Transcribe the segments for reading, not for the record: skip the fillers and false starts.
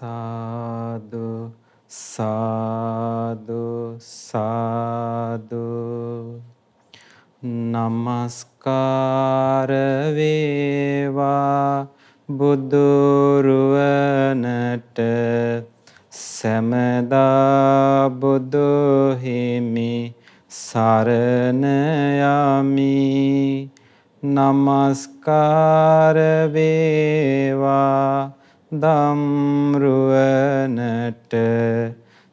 සාදු සාදු සාදු නමස්කාර වේවා බුදුරුවනට සැමදා බුදු හිමි සරණ යමි නමස්කාර වේවා ධම්රුවනට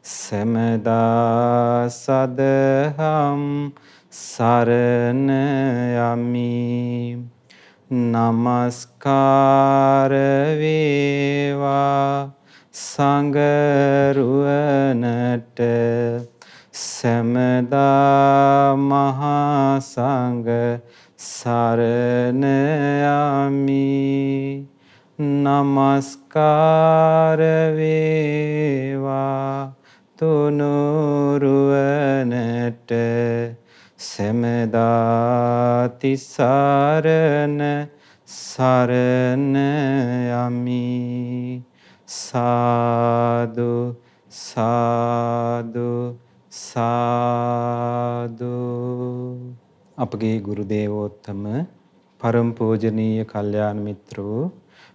සැමදා සදහම් සරණ යමි නමස්කාර වේවා සංඝරුවනට සැමදා මහා සංඝ සරණ යමි නමස්කාර වේවා තුනුරුවනට සැමදා තිසරණ සරණ යමි සාදු සාදු සාදු අපගේ ගුරු දේවෝත්තම පරම පූජනීය කල්යාණ මිත්‍රෝ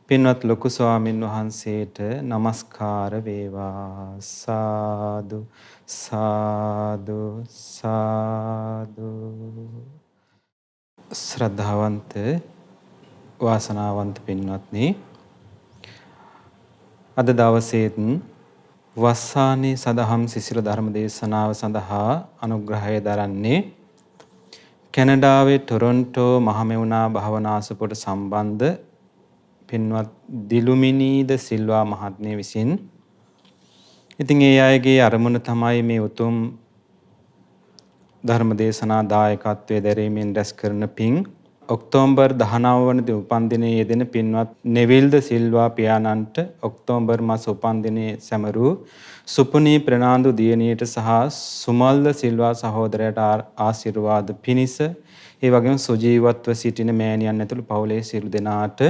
පින්වත් ලොකු ස්වාමින් වහන්සේට নমස්කාර වේවා සාදු සාදු සාදු ශ්‍රද්ධාවන්ත වාසනාවන්ත පින්වත්නි අද දවසේත් වස්සානේ සදහම් සිසිල ධර්ම දේශනාව සඳහා අනුග්‍රහය දරන්නේ කැනඩාවේ ටොරොන්ටෝ මහමෙවුනා භාවනාසපුවට සම්බන්ධ පින්වත් දිලුමිනීද සිල්වා මහත්මිය විසින්. ඉතින් ඒ අයගේ අරමුණ තමයි මේ උතුම් ධර්ම දේශනා දායකත්වයේ දැරීමෙන් රැස් කරන පින්. ඔක්තෝබර් 19 වන දින උපන්දිනයේ යෙදෙන පින්වත් නෙවිල්ද සිල්වා පියාණන්ට ඔක්තෝබර් මාස උපන්දිනයේ සැමරූ සුපුනී ප්‍රනාන්දු දියණියට සහ සුමල්ද සිල්වා සහෝදරයට ආශිර්වාද පිණිස ඒ වගේම සුජීවත්ව සිටින මෑණියන් ඇතුළු පවුලේ සියලු දෙනාට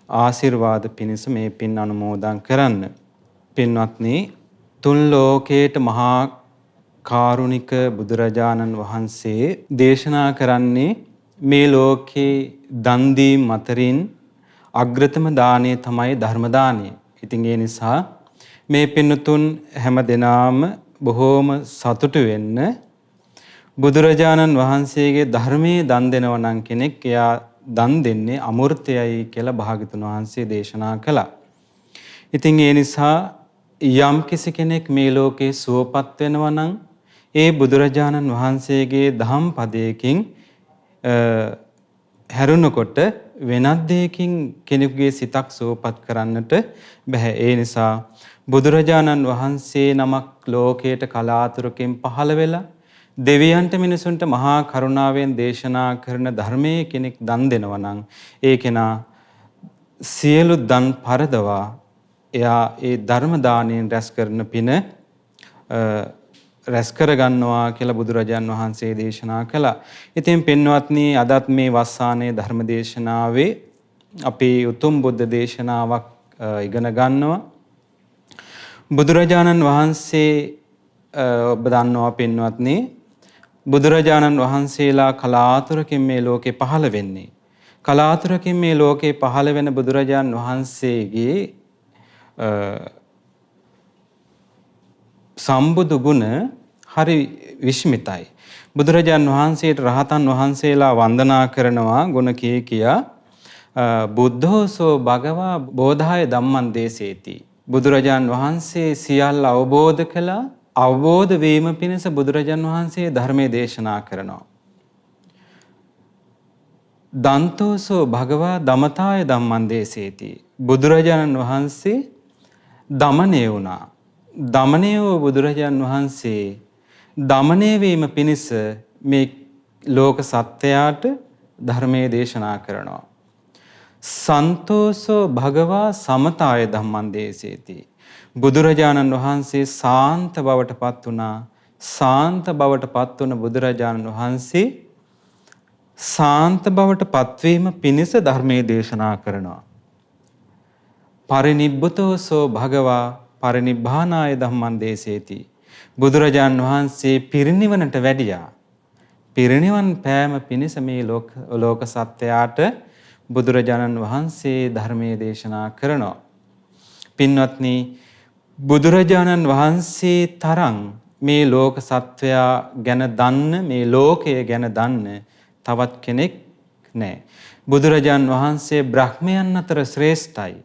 ආශිර්වාද පිණිස මේ පින් අනුමෝදන් කරන්න. පින්වත්නි තුන් ලෝකේට මහා කාරුණික බුදුරජාණන් වහන්සේ දේශනා කරන්නේ මේ ලෝකේ දන් දීම අතරින් අග්‍රතම දානය තමයි ධර්ම දානය. ඉතින් ඒ නිසා මේ පින්තුන් හැම දිනාම බොහෝම සතුටු වෙන්න බුදුරජාණන් වහන්සේගේ ධර්මයේ දන් දෙනවා නම් කෙනෙක් එයා දන් දෙන්නේ අමෘතයයි කියලා භාග්‍යතුන් වහන්සේ දේශනා කළා. ඉතින් ඒ නිසා යම් කිසි කෙනෙක් මේ ලෝකේ සුවපත් වෙනවා නම් ඒ බුදුරජාණන් වහන්සේගේ ධම් පදයකින් හැරුණකොට වෙනත් දෙයකින් කෙනෙකුගේ සිතක් සුවපත් කරන්නට බෑ. ඒ නිසා බුදුරජාණන් වහන්සේ නමක් ලෝකයට කලාතුරකින් පහළ වෙලා දෙවියන්ට මිනිසුන්ට මහා කරුණාවෙන් දේශනා කරන ධර්මයේ කෙනෙක් දන් දෙනවා නම් ඒ කෙනා සියලු දන් පරදවා එයා ඒ ධර්ම දාණයෙන් රැස් කරන පින රැස් කර ගන්නවා කියලා බුදුරජාන් වහන්සේ දේශනා කළා. ඉතින් පින්වත්නි අදත් මේ වස්සානේ ධර්ම දේශනාවේ අපි උතුම් බුද්ධ දේශනාවක් ඉගෙන ගන්නවා. බුදුරජාණන් වහන්සේ ඔබ දන්නවා පින්වත්නි බුදුරජාණන් වහන්සේලා කලාතුරකින් මේ ලෝකේ පහළ වෙන්නේ. කලාතුරකින් මේ ලෝකේ පහළ වෙන බුදුරජාණන් වහන්සේගේ සම්බුදු ගුණ හරි විස්මිතයි. බුදුරජාන් වහන්සේට රහතන් වහන්සේලා වන්දනා කරනවා ගුණ කියා බුද්ධෝසෝ භගවා බෝධාය ධම්මං දේසේති. බුදුරජාන් වහන්සේ සියල්ල අවබෝධ කළා. අවබෝධ වීම පිණිස බුදුරජාන් වහන්සේ ධර්මයේ දේශනා කරනවා. දන්තෝසෝ භගවා දමතාය ධම්මං දේසේති. බුදුරජාණන් වහන්සේ දමණය වුණා. දමණය වූ බුදුරජාණන් වහන්සේ දමණය වීම පිණිස මේ ලෝක සත්‍යයට ධර්මයේ දේශනා කරනවා. සන්තෝසෝ භගවා සමතාය ධම්මං දේසේති. බුදුරජාණන් වහන්සේ සාන්ත බවට පත් වුණා. සාන්ත බවට පත් වුණ බුදුරජාණන් වහන්සේ සාන්ත බවට පත්වීම පිණිස ධර්මයේ දේශනා කරනවා. පරිනිබ්බුතෝසෝ භගවා පරිනිබ්බානාය ධම්මං දේසේති. බුදුරජාන් වහන්සේ පිරිනිවනට වැඩියා. පිරිනිවන් පෑම පිණිස මේ ලෝක සත්‍යයට බුදුරජාණන් වහන්සේ ධර්මයේ දේශනා කරනවා. පින්වත්නි, බුදුරජාණන් වහන්සේ තරම් මේ ලෝක සත්වයා ගැන දන්න, මේ ලෝකය ගැන දන්න තවත් කෙනෙක් නැහැ. බුදුරජාණන් වහන්සේ බ්‍රහ්මයන් අතර ශ්‍රේෂ්ඨයි.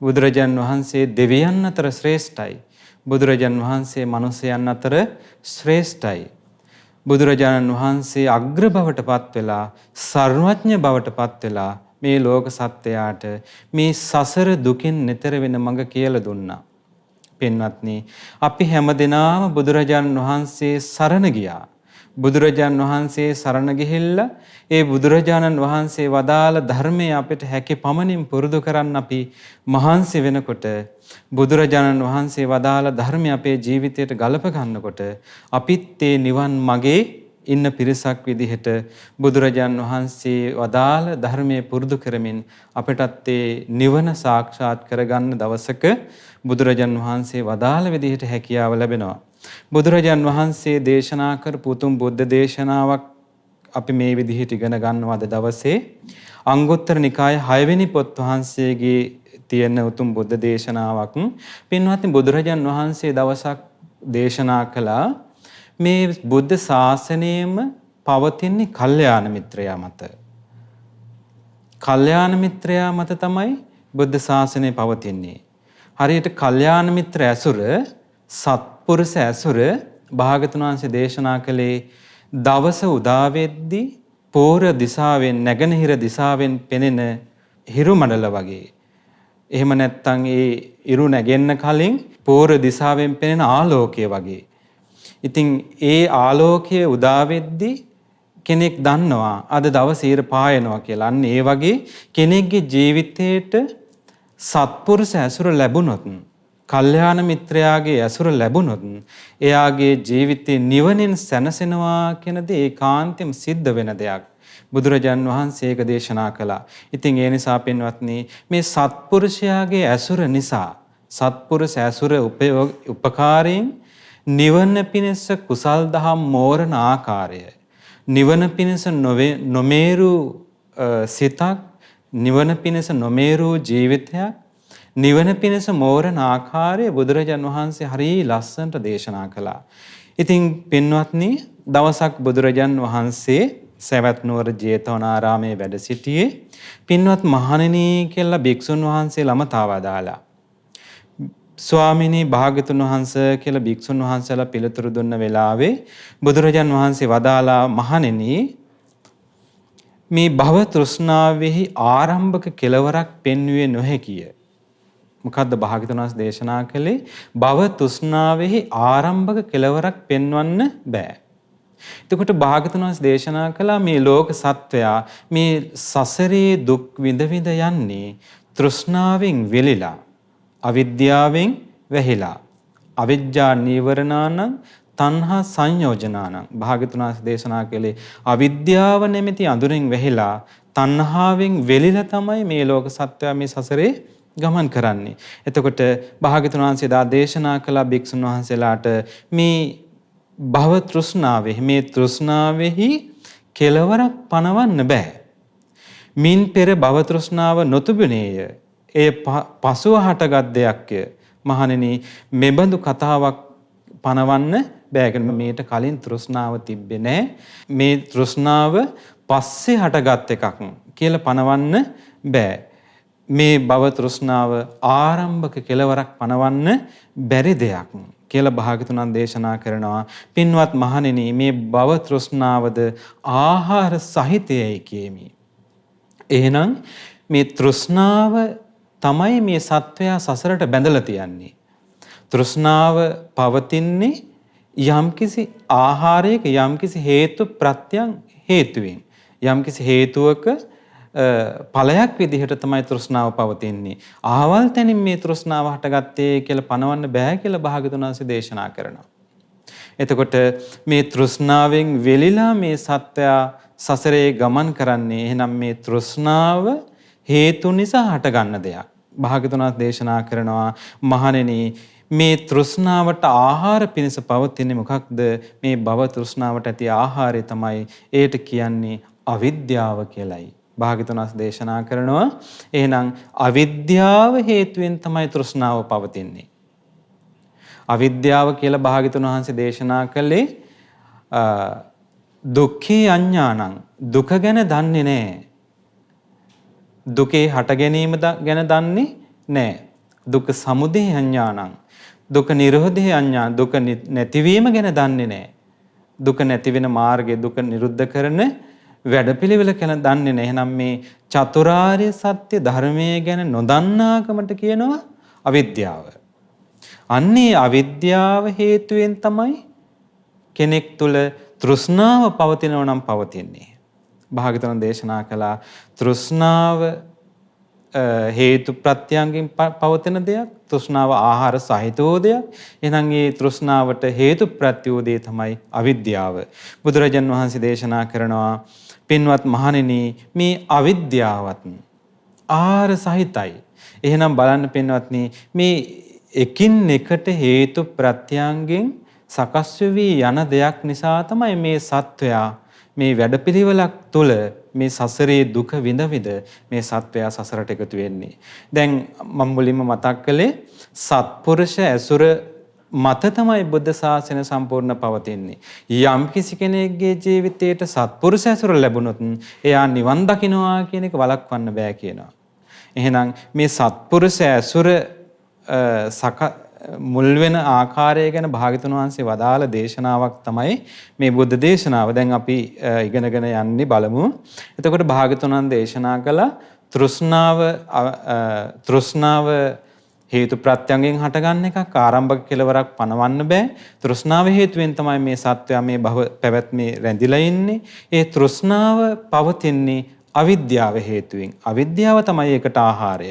බුදුරජාණන් වහන්සේ දෙවියන් අතර ශ්‍රේෂ්ඨයි. බුදුරජාණන් වහන්සේ මනුෂ්‍යයන් අතර ශ්‍රේෂ්ඨයි. බුදුරජාණන් වහන්සේ අග්‍ර බවට පත් වෙලා, සර්වඥ බවට පත් වෙලා මේ ලෝක සත්‍යයට මේ සසර දුකින් නිතර වෙන මඟ කියලා දුන්නා. පින්වත්නි, අපි හැමදෙනාම බුදුරජාණන් වහන්සේ සරණ ගියා. බුදුරජාණන් වහන්සේ සරණ ගිහිල්ලා ඒ බුදුරජාණන් වහන්සේ වදාළ ධර්මය අපිට හැකි පමණින් පුරුදු කරන්න අපි මහන්සි වෙනකොට, බුදුරජාණන් වහන්සේ වදාළ ධර්මය අපේ ජීවිතයට ගලප ගන්නකොට අපිත් ඒ නිවන් මගේ ඉන්න පිරිසක් විදිහට බුදුරජාණන් වහන්සේ වදාළ ධර්මයේ පුරුදු කරමින් අපටත් ඒ නිවන සාක්ෂාත් කරගන්න දවසක බුදුරජාණන් වහන්සේ වදාළ විදිහට හැකියාව ලැබෙනවා. බුදුරජාණන් වහන්සේ දේශනා කරපු උතුම් බුද්ධ දේශනාවක් අපි මේ විදිහට ඉගෙන ගන්නවා අද දවසේ. අංගුත්තර නිකායේ 6 වෙනි පොත් වහන්සේගේ තියෙන උතුම් බුද්ධ දේශනාවක්. පින්වත්නි, බුදුරජාණන් වහන්සේ දවසක් දේශනා කළා මේ බුද්ධ ශාසනයම පවතින්නේ කල්යාණ මිත්‍රයා මත. කල්යාණ මිත්‍රයා මත තමයි බුද්ධ ශාසනය පවතින්නේ. හරියට කල්යාණ මිත්‍ර ඇසුර, සත්පුරුෂ ඇසුර භාගතුන් වහන්සේ දේශනා කළේ දවස උදා වෙද්දී පූර්ව දිශාවෙන්, නැගෙනහිර දිශාවෙන් පෙනෙන හිරු මණ්ඩල වගේ. එහෙම නැත්නම් ඒ ඉරු නැගෙන්න කලින් පූර්ව දිශාවෙන් පෙනෙන ආලෝකය වගේ. ඉතින් ඒ ආලෝකය උදා වෙද්දී කෙනෙක් දන්නවා අද දවසේ ඉර පායනවා කියලා. අන්න ඒ වගේ කෙනෙක්ගේ ජීවිතේට සත්පුරුෂ ඇසුර ලැබුණොත්, කල්යාණ මිත්‍රයාගේ ඇසුර ලැබුණොත් එයාගේ ජීවිතේ නිවනින් සැනසෙනවා කියන දේ ඒකාන්තයෙන් සිද්ධ වෙන දෙයක්. බුදුරජාන් වහන්සේ ඒක දේශනා කළා. ඉතින් ඒ නිසා පින්වත්නි, මේ සත්පුරුෂයාගේ ඇසුර නිසා, සත්පුරුෂ ඇසුර උපකාරයෙන් නිවන පිණිස කුසල් දහම් මෝරණ ආකාරය, නිවන පිණිස නොමේරු සිතක්, නිවන පිණිස නොමේරු ජීවිතයක්, නිවන පිණිස මෝරණ ආකාරය බුදුරජාන් වහන්සේ හරිය ලස්සනට දේශනා කළා. ඉතින් පින්වත්නි, දවසක් බුදුරජාන් වහන්සේ සවැත් නුවර ජේතවනාරාමයේ වැඩ සිටියේ. පින්වත් මහණෙනි කියලා භික්ෂුන් වහන්සේ ළමතාව දාලා, ස්වාමිනී භාග්‍යතුන් වහන්සේ කියලා භික්ෂුන් වහන්සේලා පිළිතුරු දුන්න වෙලාවේ බුදුරජාන් වහන්සේ වදාලා, මහණෙනි, මේ භව තෘෂ්ණාවෙහි ආරම්භක කෙලවරක් පෙන්වුවේ නොහැකිය. මොකද්ද භාග්‍යතුන් වහන්සේ දේශනා කළේ? භව තෘෂ්ණාවෙහි ආරම්භක කෙලවරක් පෙන්වන්න බෑ. එතකොට භාග්‍යතුන් වහන්සේ දේශනා කළා මේ ලෝක සත්වයා මේ සසරේ දුක් විඳ විඳ යන්නේ තෘෂ්ණාවෙන් වෙලිලා, අවිද්‍යාවෙන් වැහිලා. අවිජ්ජා නීවරණාන තණ්හා සංයෝජනාන. භාග්‍යතුන් වහන්සේ දේශනා කළේ අවිද්‍යාව නැමැති අඳුරෙන් වැහිලා, තණ්හාවෙන් වෙලිලා තමයි මේ ලෝක සත්වයා මේ සසරේ ගමන් කරන්නේ. එතකොට භාග්‍යතුන් වහන්සේ දා දේශනා කළ භික්ෂුන් වහන්සේලාට මේ භව තෘෂ්ණාවෙහි, මේ තෘෂ්ණාවෙහි කෙලවරක් පනවන්න බෑ. මින් පෙර භව තෘෂ්ණාව නොතිබුණේය. ඒ පසුව හටගත් දෙයක්ය. මහණෙනි, මෙබඳු කතාවක් පනවන්න බෑ. මේට කලින් තෘෂ්ණාව තිබ්බේ නෑ. මේ තෘෂ්ණාව පස්සේ හටගත් එකක් කියලා පනවන්න බෑ. මේ භව තෘෂ්ණාව ආරම්භක කෙලවරක් පනවන්න බැරි දෙයක් කියලා භාග්‍යතුන් දේශනා කරනවා. පින්වත් මහණෙනි, මේ භව තෘෂ්ණාවද ආහාර සහිතයයි කියමි. එහෙනම් මේ තෘෂ්ණාව තමයි මේ සත්වයා සසරට බැඳලා තියන්නේ. තෘෂ්ණාව පවතින්නේ යම්කිසි ආහාරයක, යම්කිසි හේතු ප්‍රත්‍යයන් හේතුවෙන්, යම්කිසි හේතුවක ඵලයක් විදිහට තමයි තෘෂ්ණාව පවතින්නේ. ආවල් තැනින් මේ තෘෂ්ණාව හටගත්තේ කියලා පනවන්න බෑ කියලා භාග්‍යවතුන් වහන්සේ දේශනා කරනවා. එතකොට මේ තෘෂ්ණාවෙන් වෙලිලා මේ සත්වයා සසරේ ගමන් කරන්නේ. එහෙනම් මේ තෘෂ්ණාව හේතු නිසා හටගන්න දෙයක්. භාග්‍යවතුන් වහන්සේ දේශනා කරනවා, මහණෙනි, මේ තෘෂ්ණාවට ආහාර පිණිස පවතින්නේ මොකක්ද? මේ භව තෘෂ්ණාවට ඇති ආහාරය තමයි ඒට කියන්නේ අවිද්‍යාව කියලයි. භාග්‍යවතුන් වහන්සේ දේශනා කරනවා එහෙනම් අවිද්‍යාව හේතුවෙන් තමයි තෘෂ්ණාව පවතින්නේ. අවිද්‍යාව කියලා භාග්‍යවතුන් වහන්සේ දේශනා කළේ දුක්ඛේ අඥානං, දුක ගැන දන්නේ නැහැ. දුකේ හට ගැනීම ගැන දන්නේ නැහැ. දුක්ඛ සමුදය අඥානං, දුක නිරෝධය අඥාන, දුක නැතිවීම ගැන දන්නේ නැහැ. දුක නැති වෙන මාර්ගය, දුක නිරුද්ධ කරන වැඩපිළිවෙල ගැන දන්නේ නැහැ. එහෙනම් මේ චතුරාර්ය සත්‍ය ධර්මයේ ගැන නොදන්නාකමට කියනවා අවිද්‍යාව. අන්නේ අවිද්‍යාව හේතුවෙන් තමයි කෙනෙක් තුල තෘෂ්ණාව පවතිනවා නම් පවතින්නේ. භාග්‍යවතුන් දේශනා කළා තෘෂ්ණාව හේතු ප්‍රත්‍යයෙන් පවතින දෙයක්, තෘෂ්ණාව ආහාර සහිතෝ දෙයක්. එහෙනම් මේ තෘෂ්ණාවට හේතු ප්‍රත්‍යෝදේ තමයි අවිද්‍යාව. බුදුරජාන් වහන්සේ දේශනා කරනවා පින්වත් මහණෙනි මේ අවිද්‍යාවත් ආහාර සහිතයි. එහෙනම් බලන්න පින්වත්නි මේ එකින් එකට හේතු ප්‍රත්‍යයෙන් සකස් වෙවි යන දෙයක් නිසා තමයි මේ සත්වයා මේ වැඩපිළිවෙලක් තුළ මේ සසරේ දුක විඳ මේ සත්වයා සසරට එකතු වෙන්නේ. දැන් මම මුලින්ම මතක් කළේ සත්පුරුෂ ඇසුර මත තමයි බුද්ධ ශාසනය සම්පූර්ණ පවතින්නේ. යම් කිසි කෙනෙක්ගේ ජීවිතයට සත්පුරුෂ ඇසුර ලැබුණොත් එයා නිවන් දකින්නවා කියන එක වළක්වන්න බෑ කියනවා. එහෙනම් මේ සත්පුරුෂ ඇසුර මුල් වෙන ආකාරය ගැන භාග්‍යවතුන් වහන්සේ වදාළ දේශනාවක් තමයි මේ බුද්ධ දේශනාව. දැන් අපි ඉගෙනගෙන යන්නේ බලමු. එතකොට භාග්‍යවතුන් වහන්සේ දේශනා කළ තෘෂ්ණාව හේතු ප්‍රත්‍යයෙන් හටගන්න එකක්, ආරම්භක කෙලවරක් පනවන්න බෑ. තෘෂ්ණාව හේතුවෙන් තමයි මේ සත්වයා මේ භව පැවැත්මේ රැඳිලා ඉන්නේ. ඒ තෘෂ්ණාව පවතින්නේ අවිද්‍යාව හේතුවෙන්. අවිද්‍යාව තමයි ඒකට ආහාරය.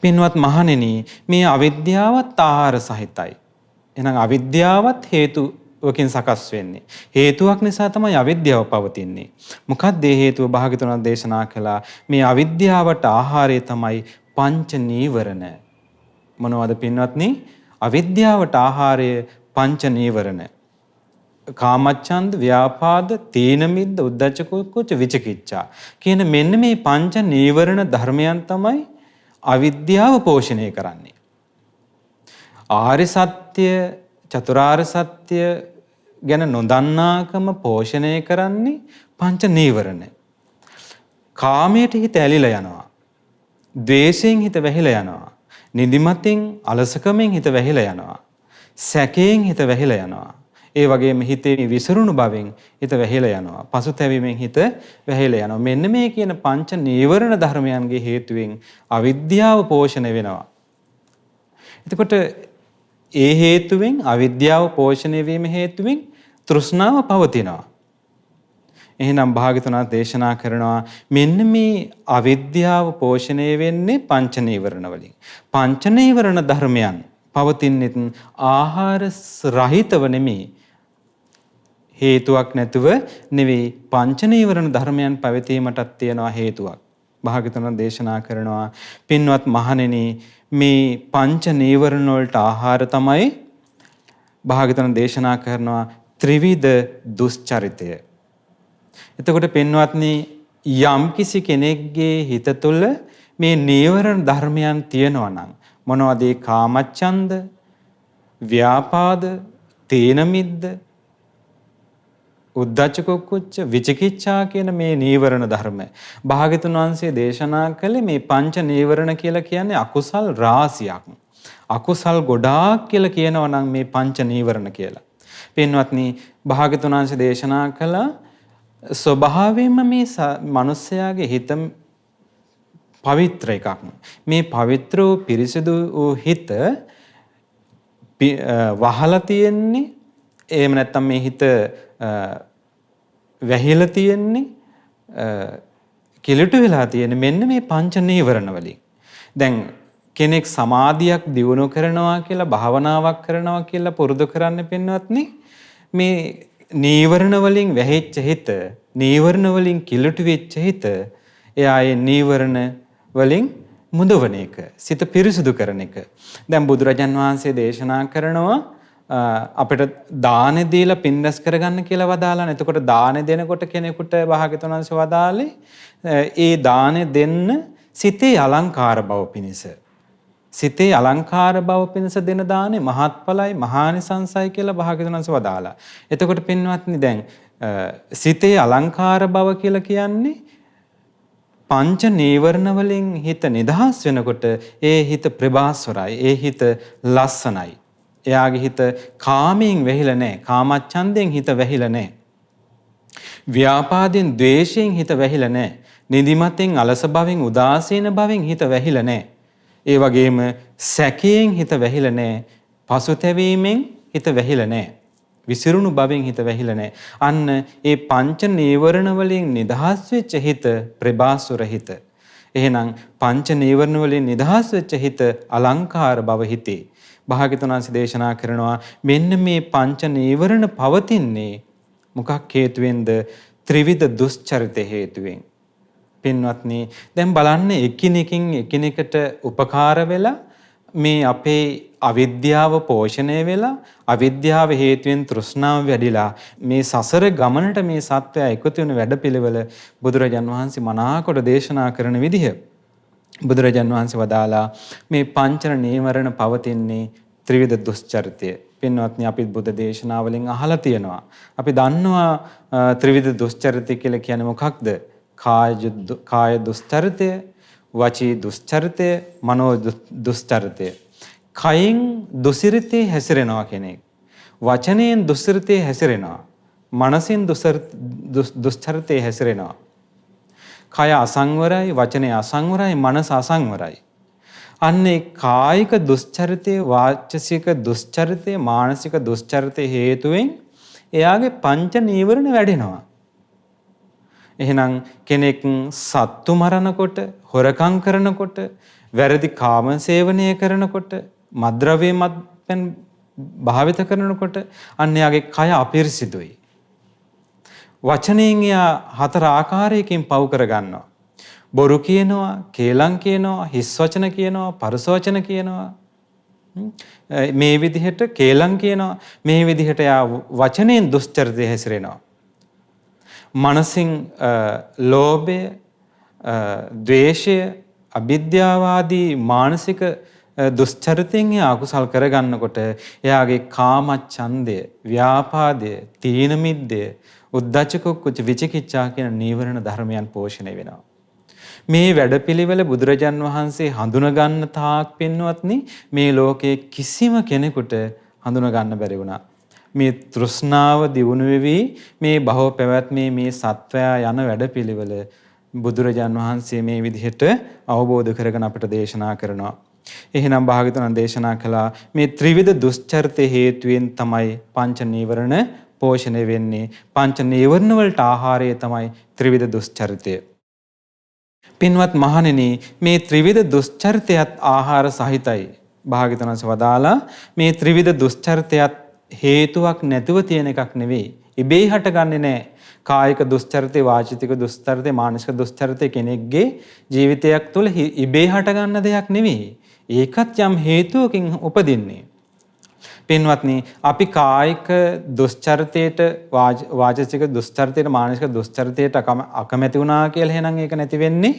පින්වත් මහණෙනි මේ අවිද්‍යාවත් ආහාර සහිතයි. එහෙනම් අවිද්‍යාවත් හේතුවකින් සකස් වෙන්නේ. හේතුවක් නිසා තමයි අවිද්‍යාව පවතින්නේ. මොකක්ද ඒ හේතුව? භාග්‍යවතුන් වහන්සේ දේශනා කළා මේ අවිද්‍යාවට ආහාරය තමයි පංච නීවරණ. මොනවද පින්වත්නි? අවිද්‍යාවට ආහාරය පංච නීවරණ. කාමච්ඡන්ද, ව්‍යාපාද, තීන මිද්ද, උද්ධච්ච කුච්ච විචිකිච්ඡා කියන මෙන්න මේ පංච නීවරණ ධර්මයන් තමයි අවිද්‍යාව පෝෂණය කරන්නේ. ආර්ය සත්‍ය, චතුරාර්ය සත්‍ය ගැන නොදන්නාකම පෝෂණය කරන්නේ පංච නීවරණ. කාමයට හිත ඇලිලා යනවා. ද්වේෂයෙන් හිත වැහිලා යනවා. නිදිමතෙන්, අලසකමෙන් හිත වැහිලා යනවා. සැකයෙන් හිත වැහිලා යනවා. ඒ වගේම හිතේ විසිරුණු බවෙන් හිත වැහිලා යනවා. පසුතැවීමෙන් හිත වැහිලා යනවා. මෙන්න මේ කියන පංච නීවරණ ධර්මයන්ගේ හේතුවෙන් අවිද්‍යාව පෝෂණය වෙනවා. එතකොට ඒ හේතුවෙන් අවිද්‍යාව පෝෂණය වීම හේතුවෙන් තෘෂ්ණාව පවතිනවා. එහෙනම් භාග්‍යවතුන් වහන්සේ දේශනා කරනවා මෙන්න මේ අවිද්‍යාව පෝෂණය වෙන්නේ පංච නීවරණ වලින්. පංච නීවරණ ධර්මයන් පවතින්නේ ආහාර රහිතව නෙමෙයි. හේතුවක් නැතුව නෙවෙයි. පංච නීවරණ ධර්මයන් පැවතීමටත් තියෙනවා හේතුවක්. භාග්‍යවතුන් දේශනා කරනවා පින්වත් මහණෙනි මේ පංච නීවරණ වලට ආහාර තමයි භාග්‍යවතුන් දේශනා කරනවා ත්‍රිවිධ දුස්චරිතය. එතකොට පින්වත්නි යම් කිසි කෙනෙක්ගේ හිත තුළ මේ නීවරණ ධර්මයන් තියෙනවා නම් මොනවද? කාමච්ඡන්ද, ව්‍යාපාද, තීන මිද්ද, උද්ධච්ච කුච්ච විචිකිච්ඡා කියන මේ නීවරණ ධර්ම භාග්‍යවතුන් වහන්සේ දේශනා කළේ මේ පංච නීවරණ කියලා කියන්නේ අකුසල් රාශියක්. අකුසල් ගොඩාක් කියලා කියනවා නම් මේ පංච නීවරණ කියලා. පින්වත්නි භාග්‍යවතුන් වහන්සේ දේශනා කළා ස්වභාවයෙන්ම මේ මිනිස්යාගේ හිත පවිත්‍ර එකක්. මේ පවිත්‍ර වූ පිරිසිදු වූ හිත වහලා තියෙන්නේ, එහෙම නැත්නම් මේ හිත වැහිලා තියෙන්නේ, කිලුට වෙලා තියෙන්නේ මෙන්න මේ පංච නීවරණ වලින්. දැන් කෙනෙක් සමාධියක් දියුණු කරනවා කියලා, භාවනාවක් කරනවා කියලා පුරුදු කරන්න පින්වත්නි මේ නීවරණ වලින් වැහිච්ච හිත, නීවරණ වලින් කිලුට වෙච්ච හිත එයා ඒ නීවරණ වලින් මුදවන එක, සිත පිරිසුදු කරන එක. දැන් බුදුරජාන් වහන්සේ දේශනා කරනවා අපිට දාන දීලා පින් රැස් කරගන්න කියලා වදාලා. එතකොට දාන දෙනකොට කෙනෙකුට භාග්‍යවතුන් වහන්සේ වදාළේ ඒ දාන දෙන්න සිතේ අලංකාර බව පිණිස. සිතේ අලංකාර බව පිණිස දෙන දානේ මහත්ඵලයි මහානිසංසයි කියලා භාග්‍යවතුන් වහන්සේ වදාලා. එතකොට පින්වත්නි දැන් සිතේ අලංකාර බව කියලා කියන්නේ පංච නීවරණ වලින් හිත නිදහස් වෙනකොට ඒ හිත ප්‍රභාස්වරයි, ඒ හිත ලස්සනයි. එයාගේ හිත කාමයෙන් වැහිලා නැහැ, කාමච්ඡන්දයෙන් හිත වැහිලා නැහැ. ව්‍යාපාදයෙන්, ද්වේෂයෙන් හිත වැහිලා නැහැ. නිදිමතෙන්, අලස බවෙන්, උදාසීන බවෙන් හිත වැහිලා නැහැ. ඒ වගේම සැකයෙන් හිත වැහිලා නැහැ. පසුතැවීමෙන් හිත වැහිලා නැහැ. විසිරුණු බවෙන් හිත වැහිලා නැහැ. අන්න ඒ පංච නීවරණ වලින් නිදහස් වෙච්ච හිත ප්‍රභාසුර හිත. එහෙනම් පංච නීවරණ වලින් නිදහස් වෙච්ච හිත අලංකාර බව හිතේ. භාග්‍යවතුන් වහන්සේ දේශනා කරනවා මෙන්න මේ පංච නීවරණ පවතින්නේ මොකක් හේතුවෙන්ද? ත්‍රිවිධ දුස්චරිත හේතුවෙන්. පින්වත්නි දැන් බලන්න එකිනෙකින් එකිනෙකට උපකාර වෙලා මේ අපේ අවිද්‍යාව පෝෂණය වෙලා අවිද්‍යාව හේතුවෙන් තෘෂ්ණාව වැඩිලා මේ සසර ගමනට මේ සත්වය එකතු වෙන වැඩපිළිවෙල බුදුරජාන් වහන්සේ මනාකොට දේශනා කරන විදිහ. බුදුරජාන් වහන්සේ වදාලා මේ පංච නීවරණ පවතින්නේ ත්‍රිවිධ දුස්චරිතය. පින්වත්නි අපි බුද්ධ දේශනාවලින් අහලා තියෙනවා. අපි දන්නවා ත්‍රිවිධ දුස්චරිතය කියලා කියන්නේ මොකක්ද? කාය දුස්චරිතය, වචී දුස්චරිතය, මනෝ දුස්චරිතය. කයින් දුසිරිතේ හැසිරෙනවා කෙනෙක්. වචනයෙන් දුසිරිතේ හැසිරෙනවා. මනසින් දුස්චරිතේ හැසිරෙනවා. කය අසංවරයි, වචනය අසංවරයි, මනස අසංවරයි. අන්නේ කායික දුස්චරිතේ, වාචසික දුස්චරිතේ, මානසික දුස්චරිතේ හේතුවෙන් එයාගේ පංච නීවරණ වැඩෙනවා. එහෙනම් කෙනෙක් සත්තු මරනකොට, හොරකම් කරනකොට, වැරදි කාම සේවනය කරනකොට, මද්ද්‍රව්‍ය මත්පැන් භාවිත කරනකොට අන්න එයාගේ කය අපිරිසිදුයි. වචනයෙන් එයා හතර ආකාරයකින් පව් කරගන්නවා. බොරු කියනවා, කේලම් කියනවා, හිස් වචන කියනවා, පරුස වචන කියනවා. මේ විදිහට කේලම් කියනවා. මේ විදිහට එයා වචනයෙන් දුස්චරිතය හැසිරෙනවා. මනසින් ලෝභය, ද්වේෂය, අවිද්‍යාවාදී මානසික දුස්චරිතෙන් අකුසල් කරගන්නකොට එයාගේ කාමච්ඡන්දය, ව්‍යාපාදය, තීන මිද්දය, උද්ධච්ච කුච්ච විචිකිච්ඡා කියන නීවරණ ධර්මයන් පෝෂණය වෙනවා. මේ වැඩපිළිවෙල බුදුරජාන් වහන්සේ හඳුන ගන්න තාක් පින්වත්නි මේ ලෝකයේ කිසිම කෙනෙකුට හඳුන ගන්න බැරි වුණා. මේ තෘෂ්ණාව දියුණු වෙවි මේ භව පැවැත්මේ මේ සත්වයා යන වැඩපිළිවෙල බුදුරජාන් වහන්සේ මේ විදිහට අවබෝධ කරගෙන අපට දේශනා කරනවා. එහෙනම් භාග්‍යවතුන් දේශනා කළා මේ ත්‍රිවිධ දුස්චරිත හේතුවෙන් තමයි පංච නීවරණ පෝෂණය වෙන්නේ. පංච නීවරණ වලට ආහාරය තමයි ත්‍රිවිධ දුස්චරිතය. පින්වත් මහණෙනි මේ ත්‍රිවිධ දුස්චරිතයත් ආහාර සහිතයි. භාග්‍යවතුන් වදාලා මේ ත්‍රිවිධ දුස්චරිතයත් හේතුවක් නැතුව තියෙන එකක් නෙවෙයි. ඉබේ හටගන්නේ නැහැ. කායික දුස්චරිතේ, වාචික දුස්චරිතේ, මානසික දුස්චරිතේ කෙනෙක්ගේ ජීවිතයක් තුළ ඉබේ හටගන්න දෙයක් නෙවෙයි. ඒකත් යම් හේතුවකින් උපදින්නේ. පින්වත්නි අපි කායික දුස්චරිතයට, වාචික දුස්චරිතයට, මානසික දුස්චරිතයට අකමැති වුණා කියලා එහෙනම් ඒක නැති වෙන්නේ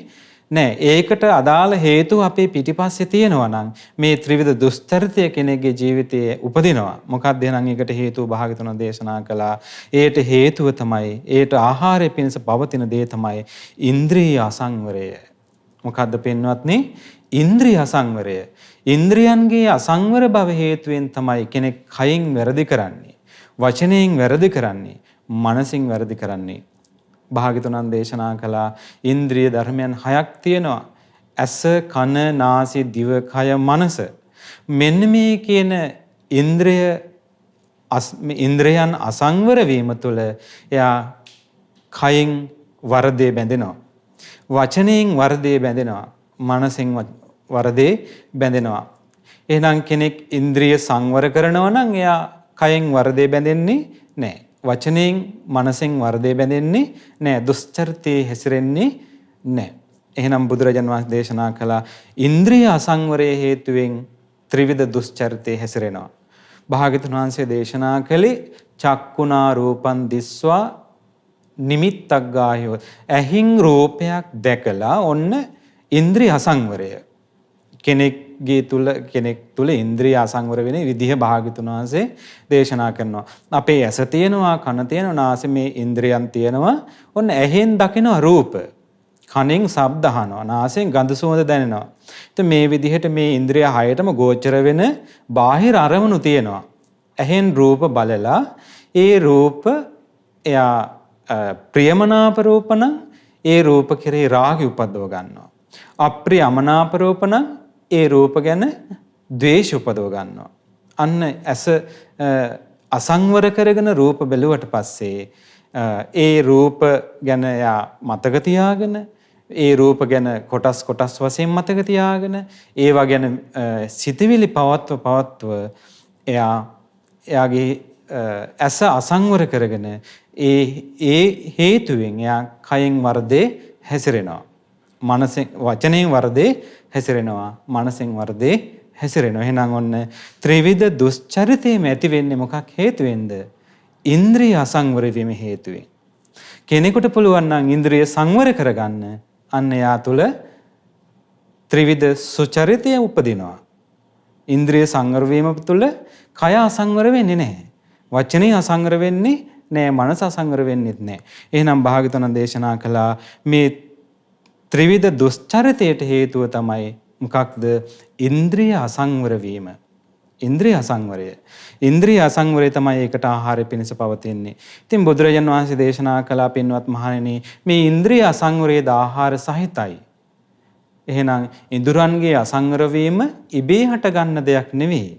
නෑ. ඒකට අදාළ හේතු අපේ පිටිපස්සේ තියෙනවා නම් මේ ත්‍රිවිධ දුස්චරිතය කෙනෙක්ගේ ජීවිතයේ උපදිනවා. මොකක්ද එහෙනම් ඒකට හේතුව? භාග්‍යවතුන් දේශනා කළා. ඒට හේතුව තමයි, ඒට ආහාරය පිණිස පවතින දේ තමයි ඉන්ද්‍රිය අසංවරය. මොකද්ද පින්වත්නි? ඉන්ද්‍රිය අසංවරය. ඉන්ද්‍රියන්ගේ අසංවර බව හේතුවෙන් තමයි කෙනෙක් කයින් වැරදි කරන්නේ, වචනයෙන් වැරදි කරන්නේ, මනසින් වැරදි කරන්නේ. භාග්‍යවතුන් දේශනා කළා ඉන්ද්‍රිය ධර්මයන් 6ක් තියෙනවා. ඇස, කන, නාසය, දිව, කය, මනස. මෙන්න මේ කියන ඉන්ද්‍රයන් අසංවර වීම තුළ එයා කයින් වරදේ බැඳෙනවා, වචනයෙන් වරදේ බැඳෙනවා, මනසෙන් වරදේ බැඳෙනවා. එහෙනම් කෙනෙක් ඉන්ද්‍රිය සංවර කරනවා නම් එයා කයෙන් වරදේ බැඳෙන්නේ නැහැ. වචනයෙන් මනසෙන් වරදේ බැඳෙන්නේ නැහැ. දුස්චරිතේ හැසිරෙන්නේ නැහැ. එහෙනම් බුදුරජාණන් වහන්සේ දේශනා කළා ඉන්ද්‍රිය අසංවරයේ හේතුවෙන් ත්‍රිවිධ දුස්චරිතේ හැසිරෙනවා. භාග්‍යතුන් වහන්සේ දේශනා කළේ චක්කුණා රූපං දිස්වා නිමිත්තක් ගායෝ. ඇහින් රූපයක් දැකලා ඔන්න ඉන්ද්‍රිය අසංවරය. කෙනෙක් තුල ඉන්ද්‍රිය අසංවර වෙන විදිහ භාග්‍යතුන් වහන්සේ දේශනා කරනවා. අපේ ඇස තියෙනවා, කන තියෙනවා, නාසය මේ ඉන්ද්‍රියන් තියෙනවා. ඔන්න ඇහෙන් දකින රූප, කනෙන් ශබ්ද අහනවා, නාසයෙන් ගඳ සුවඳ දැනෙනවා. ඉතින් මේ විදිහට මේ ඉන්ද්‍රිය හයටම ගෝචර වෙන බාහිර අරමුණු තියෙනවා. ඇහෙන් රූප බලලා ඒ රූප එයා ප්‍රියමනාප රූප නම් ඒ රූප කෙරේ රාගය උපදව ගන්නවා. අප්‍රිය අමනාප රූප නම් ඒ රූප ගැන ද්වේෂ උපදව ගන්නවා. අන්න ඇස අසංවර කරගෙන රූප බැලුවට පස්සේ ඒ රූප ගැන යා මතක තියාගෙන ඒ රූප ගැන කොටස් වශයෙන් මතක තියාගෙන ඒවා ගැන සිතවිලි පවත්ව එයාගේ ඇස අසංවර කරගෙන ඒ හේතුවෙන් එයා කයෙන් වර්ධේ හැසිරෙනවා. මනසෙන් වචනයෙන් වර්ධේ හැසිරෙනවා. මනසෙන් වර්ධේ හැසිරෙනවා. එහෙනම් ඔන්න ත්‍රිවිධ දුස්චරිතේම ඇති වෙන්නේ මොකක් හේතුවෙන්ද? ඉන්ද්‍රිය අසංවර වීම හේතුවෙන්. කෙනෙකුට පුළුවන් නම් ඉන්ද්‍රිය සංවර කරගන්න අන්න යා තුල ත්‍රිවිධ සුචරිතය උපදිනවා. ඉන්ද්‍රිය සංවර වීම තුල කය අසංවර වෙන්නේ නැහැ. වචනේ අසංවර වෙන්නේ නැහැ. මනස අසංවර වෙන්නේත් නැහැ. එහෙනම් භාග්‍යවතුන් දේශනා කළා මේ ත්‍රිවිධ දුස්චරිතයට හේතුව තමයි මොකක්ද? ඉන්ද්‍රිය අසංවර වීම. ඉන්ද්‍රිය අසංවරය. ඉන්ද්‍රිය අසංවරය තමයි ඒකට ආහාරය පිණිස පවතින්නේ. ඉතින් බුදුරජාණන් වහන්සේ දේශනා කළා පින්වත් මහණෙනි මේ ඉන්ද්‍රිය අසංවරයේද ආහාර සහිතයි. එහෙනම් ඉඳුරන්ගේ අසංවර වීම ඉබේ හට ගන්න දෙයක් නෙවෙයි.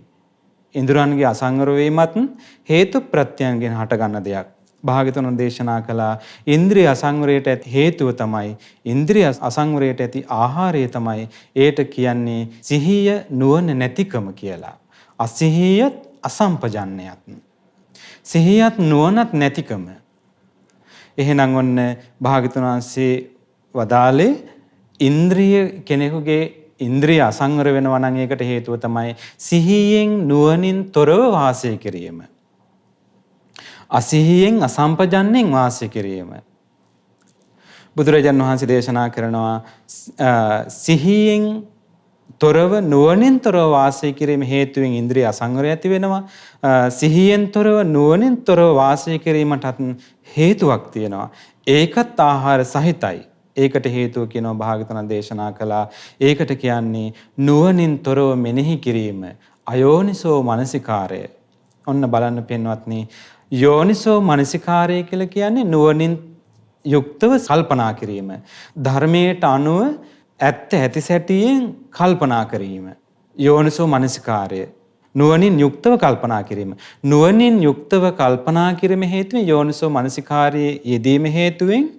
ඉඳුරන්ගේ අසංවර වීමත් හේතු ප්‍රත්‍යයන්ගෙන් හට ගන්න දෙයක්. භාග්‍යවතුන් දේශනා කළා ඉන්ද්‍රිය අසංවරයට ඇති හේතුව තමයි ඉන්ද්‍රිය අසංවරයට ඇති ආහාරය තමයි ඒට කියන්නේ සිහිය නුවණ නැතිකම කියලා. අසිහියත් අසම්පජන්‍යයත්. සිහියත් නුවණත් නැතිකම. එහෙනම් ඔන්න භාග්‍යවතුන් වහන්සේ වදාළේ ඉන්ද්‍රිය කෙනෙකුගේ ඉන්ද්‍රිය අසංවර වෙනවා නම් ඒකට හේතුව තමයි සිහියෙන් නුවණින් තොරව වාසය කිරීම. අසිහියෙන් අසම්පජන්යෙන් වාසය කිරීම. බුදුරජාණන් වහන්සේ දේශනා කරනවා සිහියෙන් තොරව නුවණින් තොරව වාසය කිරීම හේතුවෙන් ඉන්ද්‍රිය අසංවරය ඇති වෙනවා. සිහියෙන් තොරව නුවණින් තොරව වාසය කිරීමටත් හේතුවක් තියෙනවා. ඒකත් ආහාර සහිතයි. ඒකට හේතුව කියනවා භාග්‍යවතුන් දේශනා කළා. ඒකට කියන්නේ නුවණින් තොරව මෙනෙහි කිරීම. අයෝනිසෝ මනසිකාරය. ඔන්න බලන්න පින්වත්නි, යෝනිසෝ මනසිකාරය කියලා කියන්නේ නුවණින් යුක්තව කල්පනා කිරීම. ධර්මයට අනුව ඇත්ත ඇති සැටියෙන් කල්පනා කිරීම. යෝනිසෝ මනසිකාරය. නුවණින් යුක්තව කල්පනා කිරීම. නුවණින් යුක්තව කල්පනා කිරීම හේතුවෙන් යෝනිසෝ මනසිකාරයේ යෙදීම හේතුවෙන්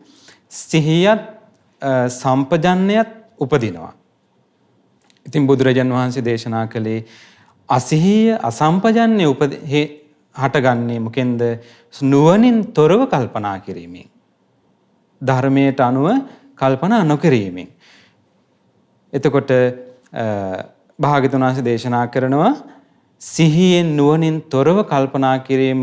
සිහියත් සම්පජන්‍යයත් උපදිනවා. ඉතින් බුදුරජාන් වහන්සේ දේශනා කළේ අසිහිය අසම්පජන්‍ය හටගන්නේ මොකෙන්ද? නුවණින් තොරව කල්පනා කිරීමෙන්. ධර්මයට අනුව කල්පනා නොකිරීමෙන්. එතකොට භාග්‍යවතුන් වහන්සේ දේශනා කරනවා සිහියෙන් නුවණින් තොරව කල්පනා කිරීම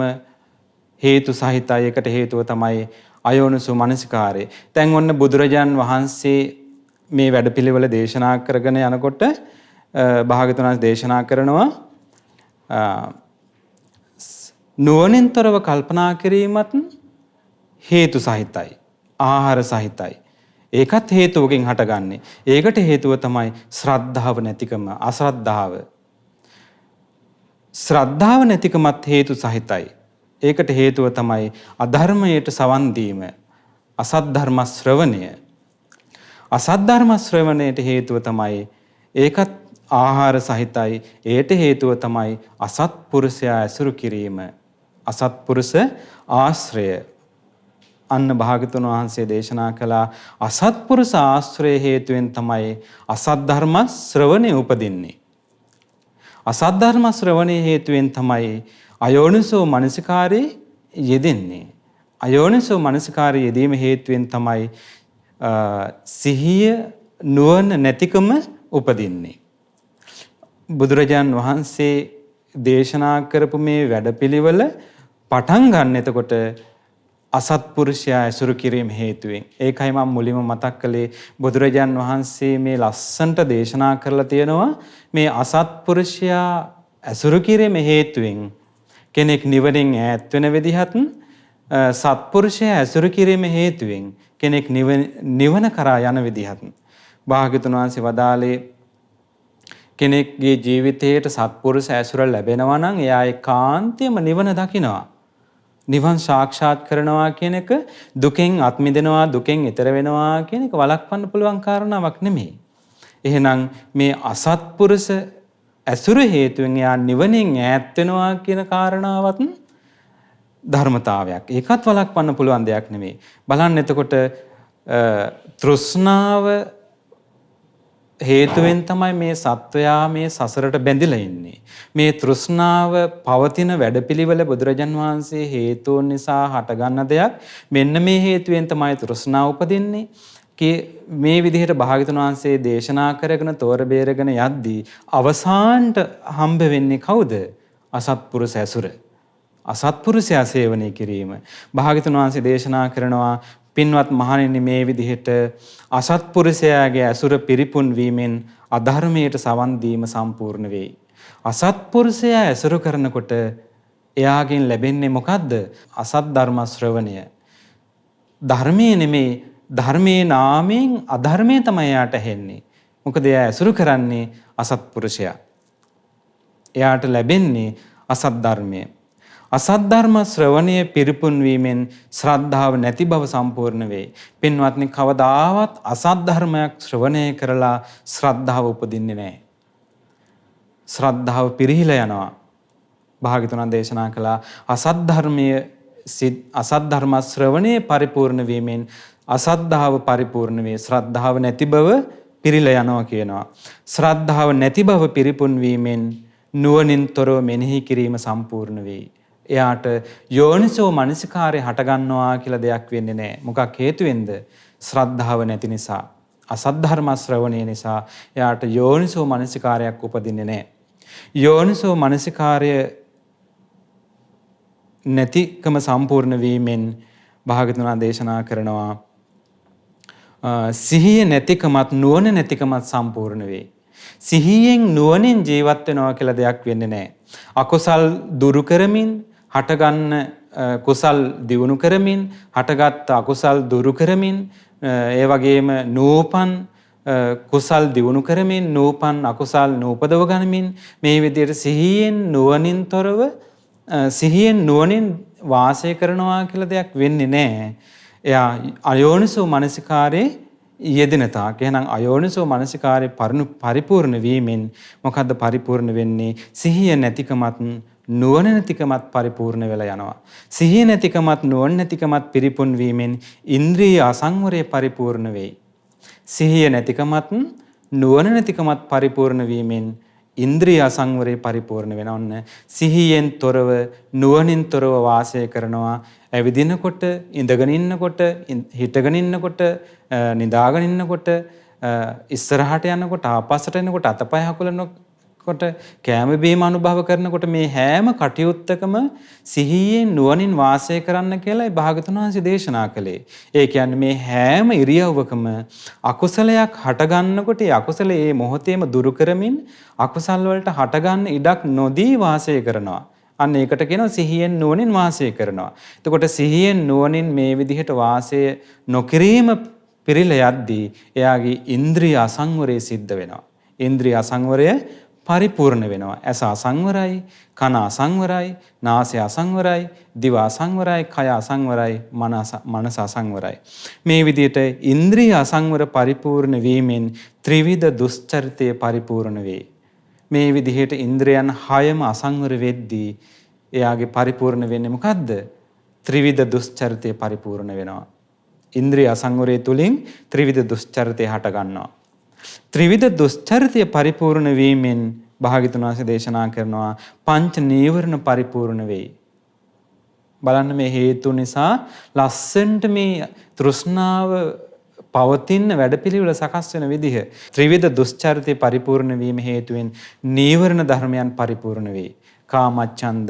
හේතු සහිතයි. ඒකට හේතුව තමයි අයෝනිසෝ මනසිකාරය. දැන් ඔන්න බුදුරජාන් වහන්සේ මේ වැඩපිළිවෙල දේශනා කරගෙන යනකොට භාග්‍යවතුන් වහන්සේ දේශනා කරනවා නුවණින් තොරව කල්පනා කිරීමත් හේතු සහිතයි. ආහාර සහිතයි. ඒකත් හේතුවකින් හටගන්නේ. ඒකට හේතුව තමයි ශ්‍රද්ධාව නැතිකම, අශ්‍රද්ධාව. ශ්‍රද්ධාව නැතිකමත් හේතු සහිතයි. ඒකට හේතුව තමයි අධර්මයට සවන් දීම, අසත් ධර්ම ශ්‍රවණය. අසත් ධර්ම ශ්‍රවණයට හේතුව තමයි ඒකත් ආහාර සහිතයි. ඒට හේතුව තමයි අසත්පුරුෂයා ඇසුරු කිරීම, අසත්පුරුෂ ආශ්‍රය. අන්න භාග්‍යවතුන් වහන්සේ දේශනා කළා අසත්පුරුෂ ආශ්‍රය හේතුවෙන් තමයි අසත් ධර්ම ශ්‍රවණය උපදින්නේ. අසත් ධර්ම ශ්‍රවණය හේතුවෙන් තමයි අයෝනිසෝ මනසිකාරයේ යෙදෙන්නේ. අයෝනිසෝ මනසිකාරයේ යෙදීම හේතුවෙන් තමයි සිහිය නුවණ නැතිකම උපදින්නේ. බුදුරජාන් වහන්සේ දේශනා කරපු මේ වැඩපිළිවෙල පටන් ගන්න එතකොට අසත්පුරුෂයා ඇසුරු කිරීම හේතුවෙන්. ඒකයි මම මුලින්ම මතක් කළේ බුදුරජාන් වහන්සේ මේ ලස්සන්ට දේශනා කරලා තියෙනවා මේ අසත්පුරුෂයා ඇසුරු කිරීම හේතුවෙන් කෙනෙක් නිවනින් ඈත් වෙන විදිහත් සත්පුරුෂයා ඇසුරු කිරීම හේතුවෙන් කෙනෙක් නිවන කරා යන විදිහත් භාග්‍යවතුන් වහන්සේ වදාළේ කෙනෙක්ගේ ජීවිතයට සත්පුරුෂ ඇසුර ලැබෙනවා නම් එයා ඒකාන්තයෙන්ම නිවන දකිනවා. නිවන් සාක්ෂාත් කරනවා කියන එක දුකෙන් අත් මිදෙනවා දුකෙන් ඈතර වෙනවා කියන එක වළක්වන්න පුළුවන් කාරණාවක් නෙමෙයි. එහෙනම් මේ අසත්පුරුෂ ඇසුර හේතුවෙන් එයා නිවනින් ඈත් වෙනවා කියන කාරණාවත් ධර්මතාවයක්. ඒකත් වළක්වන්න පුළුවන් දෙයක් නෙමෙයි. බලන්න එතකොට තෘෂ්ණාව හේතුවෙන් තමයි මේ සත්වයා මේ සසරට බැඳිලා ඉන්නේ. මේ තෘෂ්ණාව පවතින වැඩපිළිවෙල බුදුරජාන් වහන්සේ හේතුන් නිසා හටගන්න දෙයක්. මෙන්න මේ හේතුවෙන් තමයි තෘෂ්ණාව උපදින්නේ. මේ විදිහට භාග්‍යවතුන් වහන්සේ දේශනා කරගෙන තෝර බේරගෙන යද්දී අවසානට හම්බ වෙන්නේ කවුද? අසත්පුරුෂ ඇසුර. අසත්පුරුෂයා සේවනය කිරීම. භාග්‍යවතුන් වහන්සේ දේශනා කරනවා පින්වත් මහණෙනි මේ විදිහට අසත්පුරුෂයාගේ ඇසුර පිරිපුන් වීමෙන් අධර්මයට සවන් දීම සම්පූර්ණ වෙයි. අසත්පුරුෂයා ඇසුරු කරනකොට එයාගෙන් ලැබෙන්නේ මොකද්ද? අසත් ධර්ම ශ්‍රවණය. ධර්මයේ නෙමේ ධර්මයේ නාමයෙන් අධර්මයේ තමයි එයාට ඇහෙන්නේ. මොකද එයා ඇසුරු කරන්නේ අසත්පුරුෂයා. එයාට ලැබෙන්නේ අසත් ධර්මය. අසත් ධර්ම ශ්‍රවණය පිරිපුන් වීමෙන් ශ්‍රද්ධාව නැති බව සම්පූර්ණ වේ. පින්වත්නි කවදාවත් අසත් ධර්මයක් ශ්‍රවණය කරලා ශ්‍රද්ධාව උපදින්නේ නැහැ. ශ්‍රද්ධාව පිරිහිලා යනවා. භාග්‍යවතුන් දේශනා කළා අසත් ධර්ම ශ්‍රවණයේ පරිපූර්ණ වීමෙන් අසද්ධාව පරිපූර්ණ වේ. ශ්‍රද්ධාව නැති බව පිරිලා යනවා කියනවා. ශ්‍රද්ධාව නැති බව පිරිපුන් වීමෙන් නුවණින් තොරව මෙනෙහි කිරීම සම්පූර්ණ වේ. එයාට යෝනිසෝ මනසිකාරය හටගන්නවා කියලා දෙයක් වෙන්නේ නැහැ. මොකක් හේතුවෙන්ද? ශ්‍රද්ධාව නැති නිසා. අසත් ධර්ම ශ්‍රවණය නිසා එයාට යෝනිසෝ මනසිකාරයක් උපදින්නේ නැහැ. යෝනිසෝ මනසිකාරය නැතිකම සම්පූර්ණ වීමෙන් භාග්‍යවතුන් දේශනා කරනවා සිහිය නැතිකමත් නුවණ නැතිකමත් සම්පූර්ණ වේ. සිහියෙන් නුවණින් ජීවත් වෙනවා කියලා දෙයක් වෙන්නේ නැහැ. අකුසල් දුරු කරමින් හටගන්න කුසල් දියුණු කරමින් හටගත් අකුසල් දුරු කරමින් ඒ වගේම නූපන් කුසල් දියුණු කරමින් නූපන් අකුසල් නූපදව ගනිමින් මේ විදිහට සිහියෙන් නුවණින් තොරව සිහියෙන් නුවණින් වාසය කරනවා කියලා දෙයක් වෙන්නේ නැහැ. එයා අයෝනිසෝ මනසිකාරේ යෙදෙන තාක්. එහෙනම් අයෝනිසෝ මනසිකාරේ පරිපූර්ණ වීමෙන් මොකද්ද පරිපූර්ණ වෙන්නේ? සිහිය නැතිකමත් නුවණ නැතිකමත් පරිපූර්ණ වෙලා යනවා. සිහිය නැතිකමත් නුවණ නැතිකමත් පිරිපුන් වීමෙන් ඉන්ද්‍රිය අසංවරය පරිපූර්ණ වෙයි. සිහිය නැතිකමත් නුවණ නැතිකමත් පරිපූර්ණ වීමෙන් ඉන්ද්‍රිය අසංවරය පරිපූර්ණ වෙනවා. ඔන්න සිහියෙන් තොරව නුවණින් තොරව වාසය කරනවා. ඇවිදිනකොට, ඉඳගෙන ඉන්නකොට, හිටගෙන ඉන්නකොට, නිදාගෙන ඉන්නකොට, ඉස්සරහට යනකොට, ආපස්සට එනකොට, අතපය හකුලනකොට, කෑම බීම අනුභව කරනකොට මේ හැම කටයුත්තකම සිහියෙන් නුවණින් වාසය කරන්න කියලා භාග්‍යවතුන් වහන්සේ දේශනා කළේ. ඒ කියන්නේ මේ හැම ඉරියව්වකම අකුසලයක් හටගන්නකොට ඒ අකුසලයේ මේ මොහොතේම දුරු කරමින් අකුසල් වලට හටගන්න ඉඩක් නොදී වාසය කරනවා. අන්න ඒකට කියනවා සිහියෙන් නුවණින් වාසය කරනවා. එතකොට සිහියෙන් නුවණින් මේ විදිහට වාසය නොකිරීම පිරිලා යද්දී එයාගේ ඉන්ද්‍රිය අසංවරය සිද්ධ වෙනවා. ඉන්ද්‍රිය අසංවරය පරිපූර්ණ වෙනවා. ඇස අසංවරයි, කන අසංවරයි, නාසය අසංවරයි, දිව අසංවරයි, කය අසංවරයි, මනස අසංවරයි. මේ විදිහට ඉන්ද්‍රිය අසංවර පරිපූර්ණ වීමෙන් ත්‍රිවිධ දුස්චරිතය පරිපූර්ණ වේ. මේ විදිහට ඉන්ද්‍රයන් 6ම අසංවර වෙද්දී එයාගේ පරිපූර්ණ වෙන්නේ මොකද්ද? ත්‍රිවිධ දුස්චරිතය පරිපූර්ණ වෙනවා. ඉන්ද්‍රිය අසංවරය තුලින් ත්‍රිවිධ දුස්චරිතය හට ගන්නවා. ත්‍රිවිධ දුස්චරිතය පරිපූර්ණ වීමෙන් භාග්‍යවතුන් වහන්සේ දේශනා කරනවා පංච නීවරණ පරිපූර්ණ වෙයි. බලන්න මේ හේතු නිසා ලස්සන්ට මේ තෘෂ්ණාව පවතින වැඩපිළිවෙල සකස් වෙන විදිහ ත්‍රිවිධ දුස්චරිතය පරිපූර්ණ වීම හේතුවෙන් නීවරණ ධර්මයන් පරිපූර්ණ වේ. කාමච්ඡන්ද,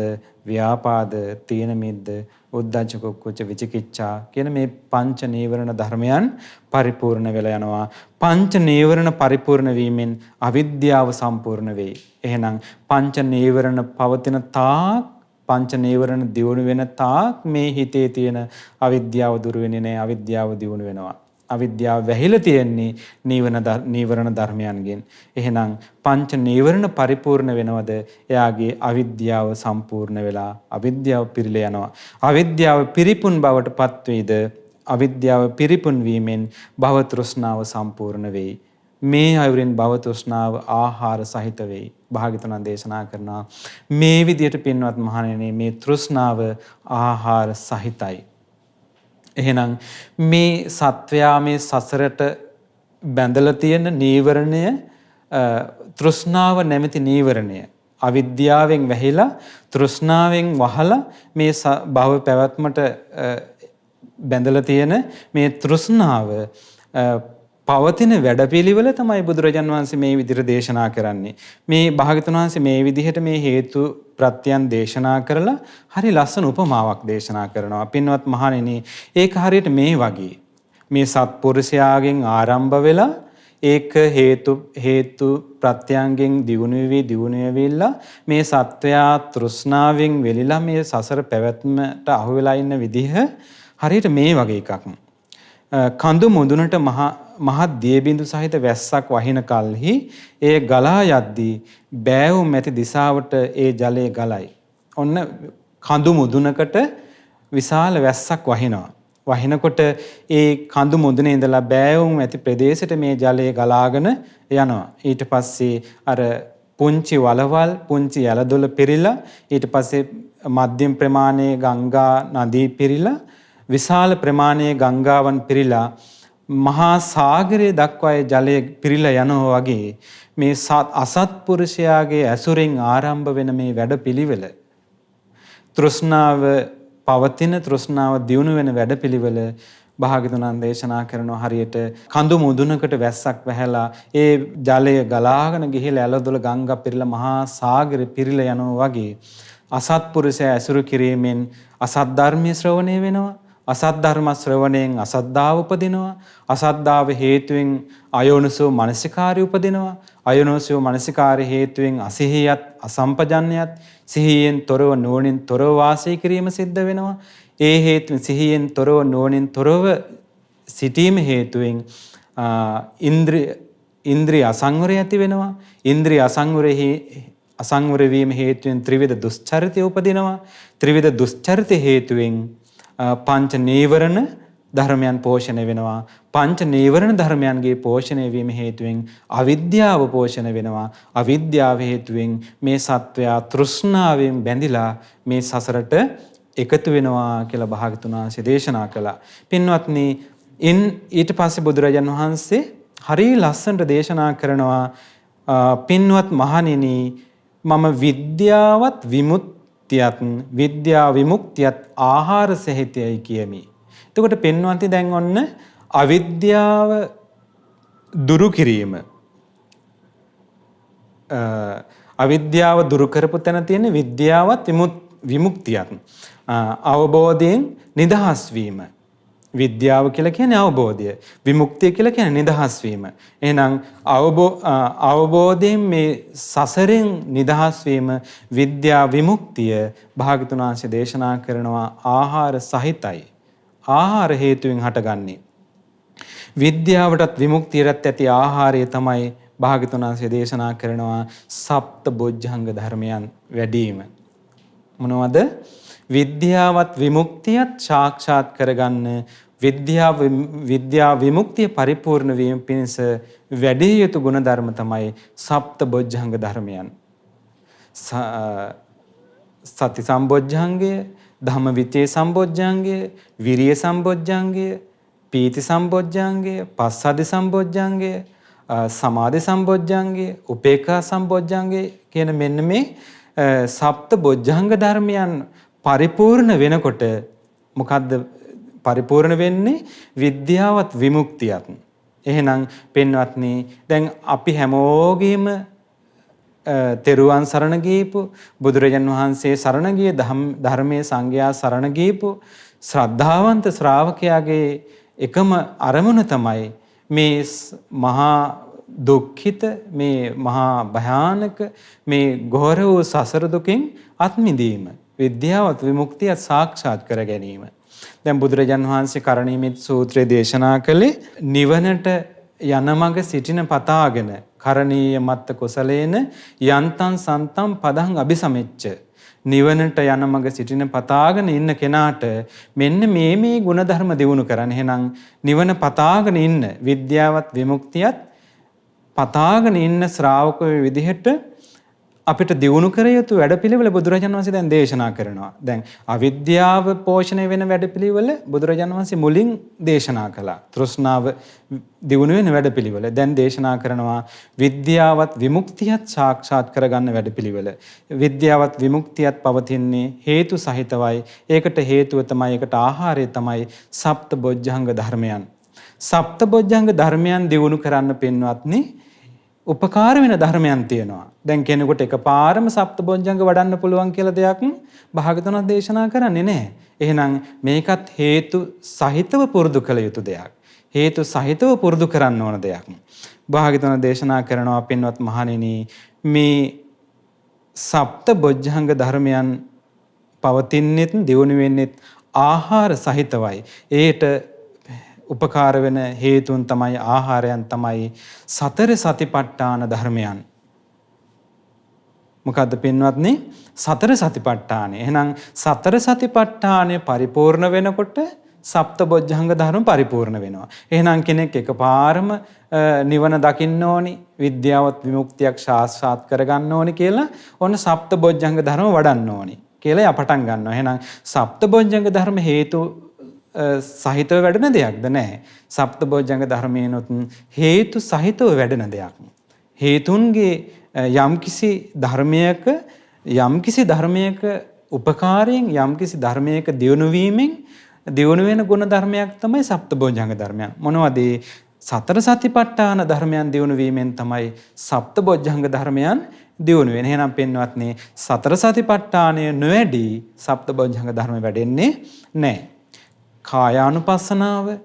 ව්‍යාපාද, තීන මිද්ද, උද්ධච්ච කුක්කුච්ච විචිකිච්ඡා කියන මේ පංච නීවරණ ධර්මයන් පරිපූර්ණ වෙලා යනවා. පංච නීවරණ පරිපූර්ණ වීමෙන් අවිද්‍යාව සම්පූර්ණ වෙයි. එහෙනම් පංච නීවරණ පවතින තාක්, පංච නීවරණ දියුණු වෙන තාක් මේ හිතේ තියෙන අවිද්‍යාව දුරු වෙන්නේ නැහැ. අවිද්‍යාව දියුණු වෙනවා. අවිද්‍යාව වැහිලා තියෙන්නේ නීවරණ ධර්මයන්ගෙන්. එහෙනම් පංච නීවරණ පරිපූර්ණ වෙනවද? එයාගේ අවිද්‍යාව සම්පූර්ණ වෙලා අවිද්‍යාව පිරීලා යනවා. අවිද්‍යාව පිරිපුන් බවට පත් වේද? අවිද්‍යාව පිරිපුන් වීමෙන් භව තෘෂ්ණාව සම්පූර්ණ වෙයි. මේ අයුරින් භව තෘෂ්ණාව ආහාර සහිත වෙයි. භාග්‍යවතුන් දේශනා කරනවා මේ විදියට පින්වත් මහණෙනි මේ තෘෂ්ණාව ආහාර සහිතයි. එහෙනම් මේ සත්වයා මේ සසරට බැඳලා තියෙන නීවරණය, තෘෂ්ණාව නැමැති නීවරණය අවිද්‍යාවෙන් වැහිලා තෘෂ්ණාවෙන් වහලා මේ භව පැවැත්මට බැඳලා තියෙන මේ තෘෂ්ණාව පවතින වැඩපිළිවෙල තමයි බුදුරජාන් වහන්සේ මේ විදිහට දේශනා කරන්නේ. මේ භාග්‍යවතුන් වහන්සේ මේ විදිහට මේ හේතු ප්‍රත්‍යයන් දේශනා කරලා හරි ලස්සන උපමාවක් දේශනා කරනවා. පින්වත් මහණෙනි, ඒක හරියට මේ වගේ. මේ සත්පුරුෂයාගෙන් ආරම්භ වෙලා ඒක හේතු ප්‍රත්‍යයන්ගෙන් දියුණු වෙවිලා මේ සත්වයා තෘෂ්ණාවෙන් වෙලිලා මේ සසර පැවැත්මට අහු වෙලා ඉන්න විදිහ හරියට මේ වගේ එකක්. කඳු මුදුනට මහත් දියබිඳු සහිත වැස්සක් වහින කල්හි ඒ ගලා යද්දී බෑවුම් ඇති දිසාවට ඒ ජලය ගලයි. ඔන්න කඳු මුදුනකට විශාල වැස්සක් වහිනවා. වහිනකොට ඒ කඳු මුදුනේ ඉඳලා බෑවුම් ඇති ප්‍රදේශයට මේ ජලය ගලාගෙන යනවා. ඊට පස්සේ අර පුංචි වලවල්, පුංචි යලදොල පිරීලා, ඊට පස්සේ මධ්‍යම ප්‍රමාණයේ ගංගා නදී පිරීලා, විශාල ප්‍රමාණයේ ගංගාවන් පිරීලා මහා සාගරයේ දක්වා ජලය පිරීලා යනවා වගේ මේ අසත්පුරුෂයාගේ ඇසුරෙන් ආරම්භ වෙන මේ වැඩපිළිවෙල, තෘෂ්ණාව පවතින, තෘෂ්ණාව දියුණු වෙන වැඩපිළිවෙල භාග්‍යවතුන් දේශනා කරන හරියට කඳු මුදුනකට වැස්සක් වැහැලා ඒ ජලය ගලාගෙන ගිහිලා ඇලදොල ගංගා පිරීලා මහා සාගරේ පිරීලා යනවා වගේ අසත්පුරුෂයා ඇසුරු කිරීමෙන් අසත් ධර්මයේ ශ්‍රවණය වෙනවා. අසත් ධර්ම ශ්‍රවණයෙන් අසද්ධාව උපදිනවා. අසද්ධාව හේතුවෙන් අයෝනිසෝ මනසිකාරය උපදිනවා. අයෝනිසෝ මනසිකාරය හේතුවෙන් අසිහියත් අසම්පජන්‍යයත්, සිහියෙන් තොරව නුවණින් තොරව වාසය කිරීම සිද්ධ වෙනවා. ඒ හේතුවෙන් සිහියෙන් තොරව නුවණින් තොරව සිටීම හේතුවෙන් ඉන්ද්‍රිය අසංවරය ඇති වෙනවා. ඉන්ද්‍රිය අසංවර වීම හේතුවෙන් ත්‍රිවිධ දුස්චරිතය උපදිනවා. ත්‍රිවිධ දුස්චරිත හේතුවෙන් පංච නීවරණ ධර්මයන් පෝෂණය වෙනවා. පංච නීවරණ ධර්මයන්ගේ පෝෂණය වීම හේතුවෙන් අවිද්‍යාව පෝෂණය වෙනවා. අවිද්‍යාව හේතුවෙන් මේ සත්වයා තෘෂ්ණාවෙන් බැඳිලා මේ සසරට එකතු වෙනවා කියලා භාග්‍යවතුන් වහන්සේ දේශනා කළා. පින්වත්නි, ඊට පස්සේ බුදුරජාන් වහන්සේ හරිය ලස්සනට දේශනා කරනවා, පින්වත් මහණෙනි, මම විද්‍යාවත් විද්‍යා විමුක්තියත් ආහාර සහිතයි කියමි. එතකොට පින්වත්නි, දැන් ඔන්න අවිද්‍යාව දුරු කිරීම, අවිද්‍යාව දුරු කරපු තැන තියෙන විද්‍යාවත් විමුක්තියත් අවබෝධයෙන් නිදහස් වීම. විද්‍යාව කියලා කියන්නේ අවබෝධය, විමුක්තිය කියලා කියන්නේ නිදහස් වීම. එහෙනම් අවබෝධයෙන් මේ සසරෙන් නිදහස් වීම, විද්‍යා විමුක්තිය භාග්‍යවතුන් වහන්සේ දේශනා කරනවා ආහාර සහිතයි. ආහාර හේතුවෙන් හටගන්නේ. විද්‍යාවටත් විමුක්තියටත් ඇති ආහාරය තමයි භාග්‍යවතුන් වහන්සේ දේශනා කරනවා සප්ත බොජ්ජංග ධර්මයන් වැඩිම. මොනවද? විද්‍යාවත් විමුක්තියත් සාක්ෂාත් කරගන්න විද්‍යා විමුක්තිය පරිපූර්ණ වීම පිණිස වැඩි යුතු ගුණ ධර්ම තමයි සප්ත බොජ්ජංග ධර්මයන්. සති සම්බොජ්ජංගය, ධම්මවිචේ සම්බොජ්ජංගය, විරිය සම්බොජ්ජංගය, පීති සම්බොජ්ජංගය, පස්සද්ධි සම්බොජ්ජංගය, සමාධි සම්බොජ්ජංගය, උපේක්ඛා සම්බොජ්ජංගය කියන මෙන්න මේ සප්ත බොජ්ජංග ධර්මයන් පරිපූර්ණ වෙනකොට මොකද්ද පරිපූර්ණ වෙන්නේ විද්‍යාවත් විමුක්තියත්. එහෙනම් පින්වත්නි දැන් අපි හැමෝගෙම තෙරුවන් සරණ ගියපු බුදුරජාන් වහන්සේ සරණ ගිය ධර්මයේ සංඝයා සරණ ගියපු ශ්‍රද්ධාවන්ත ශ්‍රාවකයාගේ එකම අරමුණ තමයි මේ මහා දුක්ඛිත මේ මහා භයානක මේ ඝෝර වූ සසර දුකින් අත් මිදීම විද්‍යාවත් විමුක්තිය සාක්ෂාත් කර ගැනීම. දැන් බුදුරජාන් වහන්සේ කරණීයමෙත් සූත්‍රයේ දේශනා කළේ නිවනට යන මඟ සිටින පතාගෙන කරණීය මත්ත කුසලේන යන්තං සන්තං පදං අபிසමෙච්ච නිවනට යන මඟ සිටින පතාගෙන ඉන්න කෙනාට මෙන්න මේ ගුණධර්ම දිනු කරන්න. එහෙනම් නිවන පතාගෙන ඉන්න විද්‍යාවත් විමුක්තියත් පතාගෙන ඉන්න ශ්‍රාවකයෝ විදිහට අපිට දිනු කර යුතු වැඩපිළිවෙල බුදුරජාණන් වහන්සේ දැන් දේශනා කරනවා. දැන් අවිද්‍යාව පෝෂණය වෙන වැඩපිළිවෙල බුදුරජාණන් වහන්සේ මුලින් දේශනා කළා. තෘෂ්ණාව දිනු වෙන වැඩපිළිවෙල දැන් දේශනා කරනවා විද්‍යාවත් විමුක්තියත් සාක්ෂාත් කරගන්න වැඩපිළිවෙල. විද්‍යාවත් විමුක්තියත් පවතින්නේ හේතු සහිතවයි. ඒකට හේතුව තමයි ඒකට ආහාරය තමයි සප්ත බොජ්ජංග ධර්මයන්. සප්ත බොජ්ජංග ධර්මයන් දිනු කරන්න පින්වත්නි උපකාර වෙන ධර්මයන් තියෙනවා. දැන් කෙනෙකුට එකපාරම සප්තබොජ්ජංග වඩන්න පුළුවන් කියලා දෙයක් භාගතුන් දේශනා කරන්නේ නැහැ. එහෙනම් මේකත් හේතු සහිතව පුරුදු කළ යුතු දෙයක්. හේතු සහිතව පුරුදු කරන්න ඕන දෙයක්. භාගතුන් දේශනා කරනවා පින්වත් මහණෙනි මේ සප්තබොජ්ජංග ධර්මයන් පවතින්නෙත් දියුණු වෙන්නෙත් ආහාර සහිතවයි. ඒට උපකාර වෙන හේතුන් තමයි ආහාරයන් තමයි සතර සතිපට්ඨාන ධර්මයන්. මොකද්ද පින්වත්නි? සතර සතිපට්ඨානෙ. එහෙනම් සතර සතිපට්ඨානෙ පරිපූර්ණ වෙනකොට සප්තබොජ්ජංග ධර්ම පරිපූර්ණ වෙනවා. එහෙනම් කෙනෙක් එකපාරම නිවන දකින්න ඕනි, විද්‍යාවත් විමුක්තියක් සාක්ෂාත් කරගන්න ඕනි කියලා ඔන්න සප්තබොජ්ජංග ධර්ම වඩන්න ඕනි කියලා පටන් ගන්නවා. එහෙනම් සප්තබොජ්ජංග ධර්ම හේතු සහිතව වැඩෙන දෙයක්ද? නැහැ. සප්තබොජ්ජංග ධර්මයනොත් හේතු සහිතව වැඩෙන දෙයක්. හේතුන්ගේ යම්කිසි ධර්මයක උපකාරයෙන් යම්කිසි ධර්මයක දියුණු වීමෙන් දියුණු වෙන ගුණ ධර්මයක් තමයි සප්තබොජ්ජංග ධර්මයන්. මොනවද? සතර සතිපට්ඨාන ධර්මයන් දියුණු වීමෙන් තමයි සප්තබොජ්ජංග ධර්මයන් දියුණු වෙන්නේ. එහෙනම් පින්වත්නි සතර සතිපට්ඨානය නොවැඩි සප්තබොජ්ජංග ධර්ම වැඩෙන්නේ නැහැ. කායානුපස්සනාව,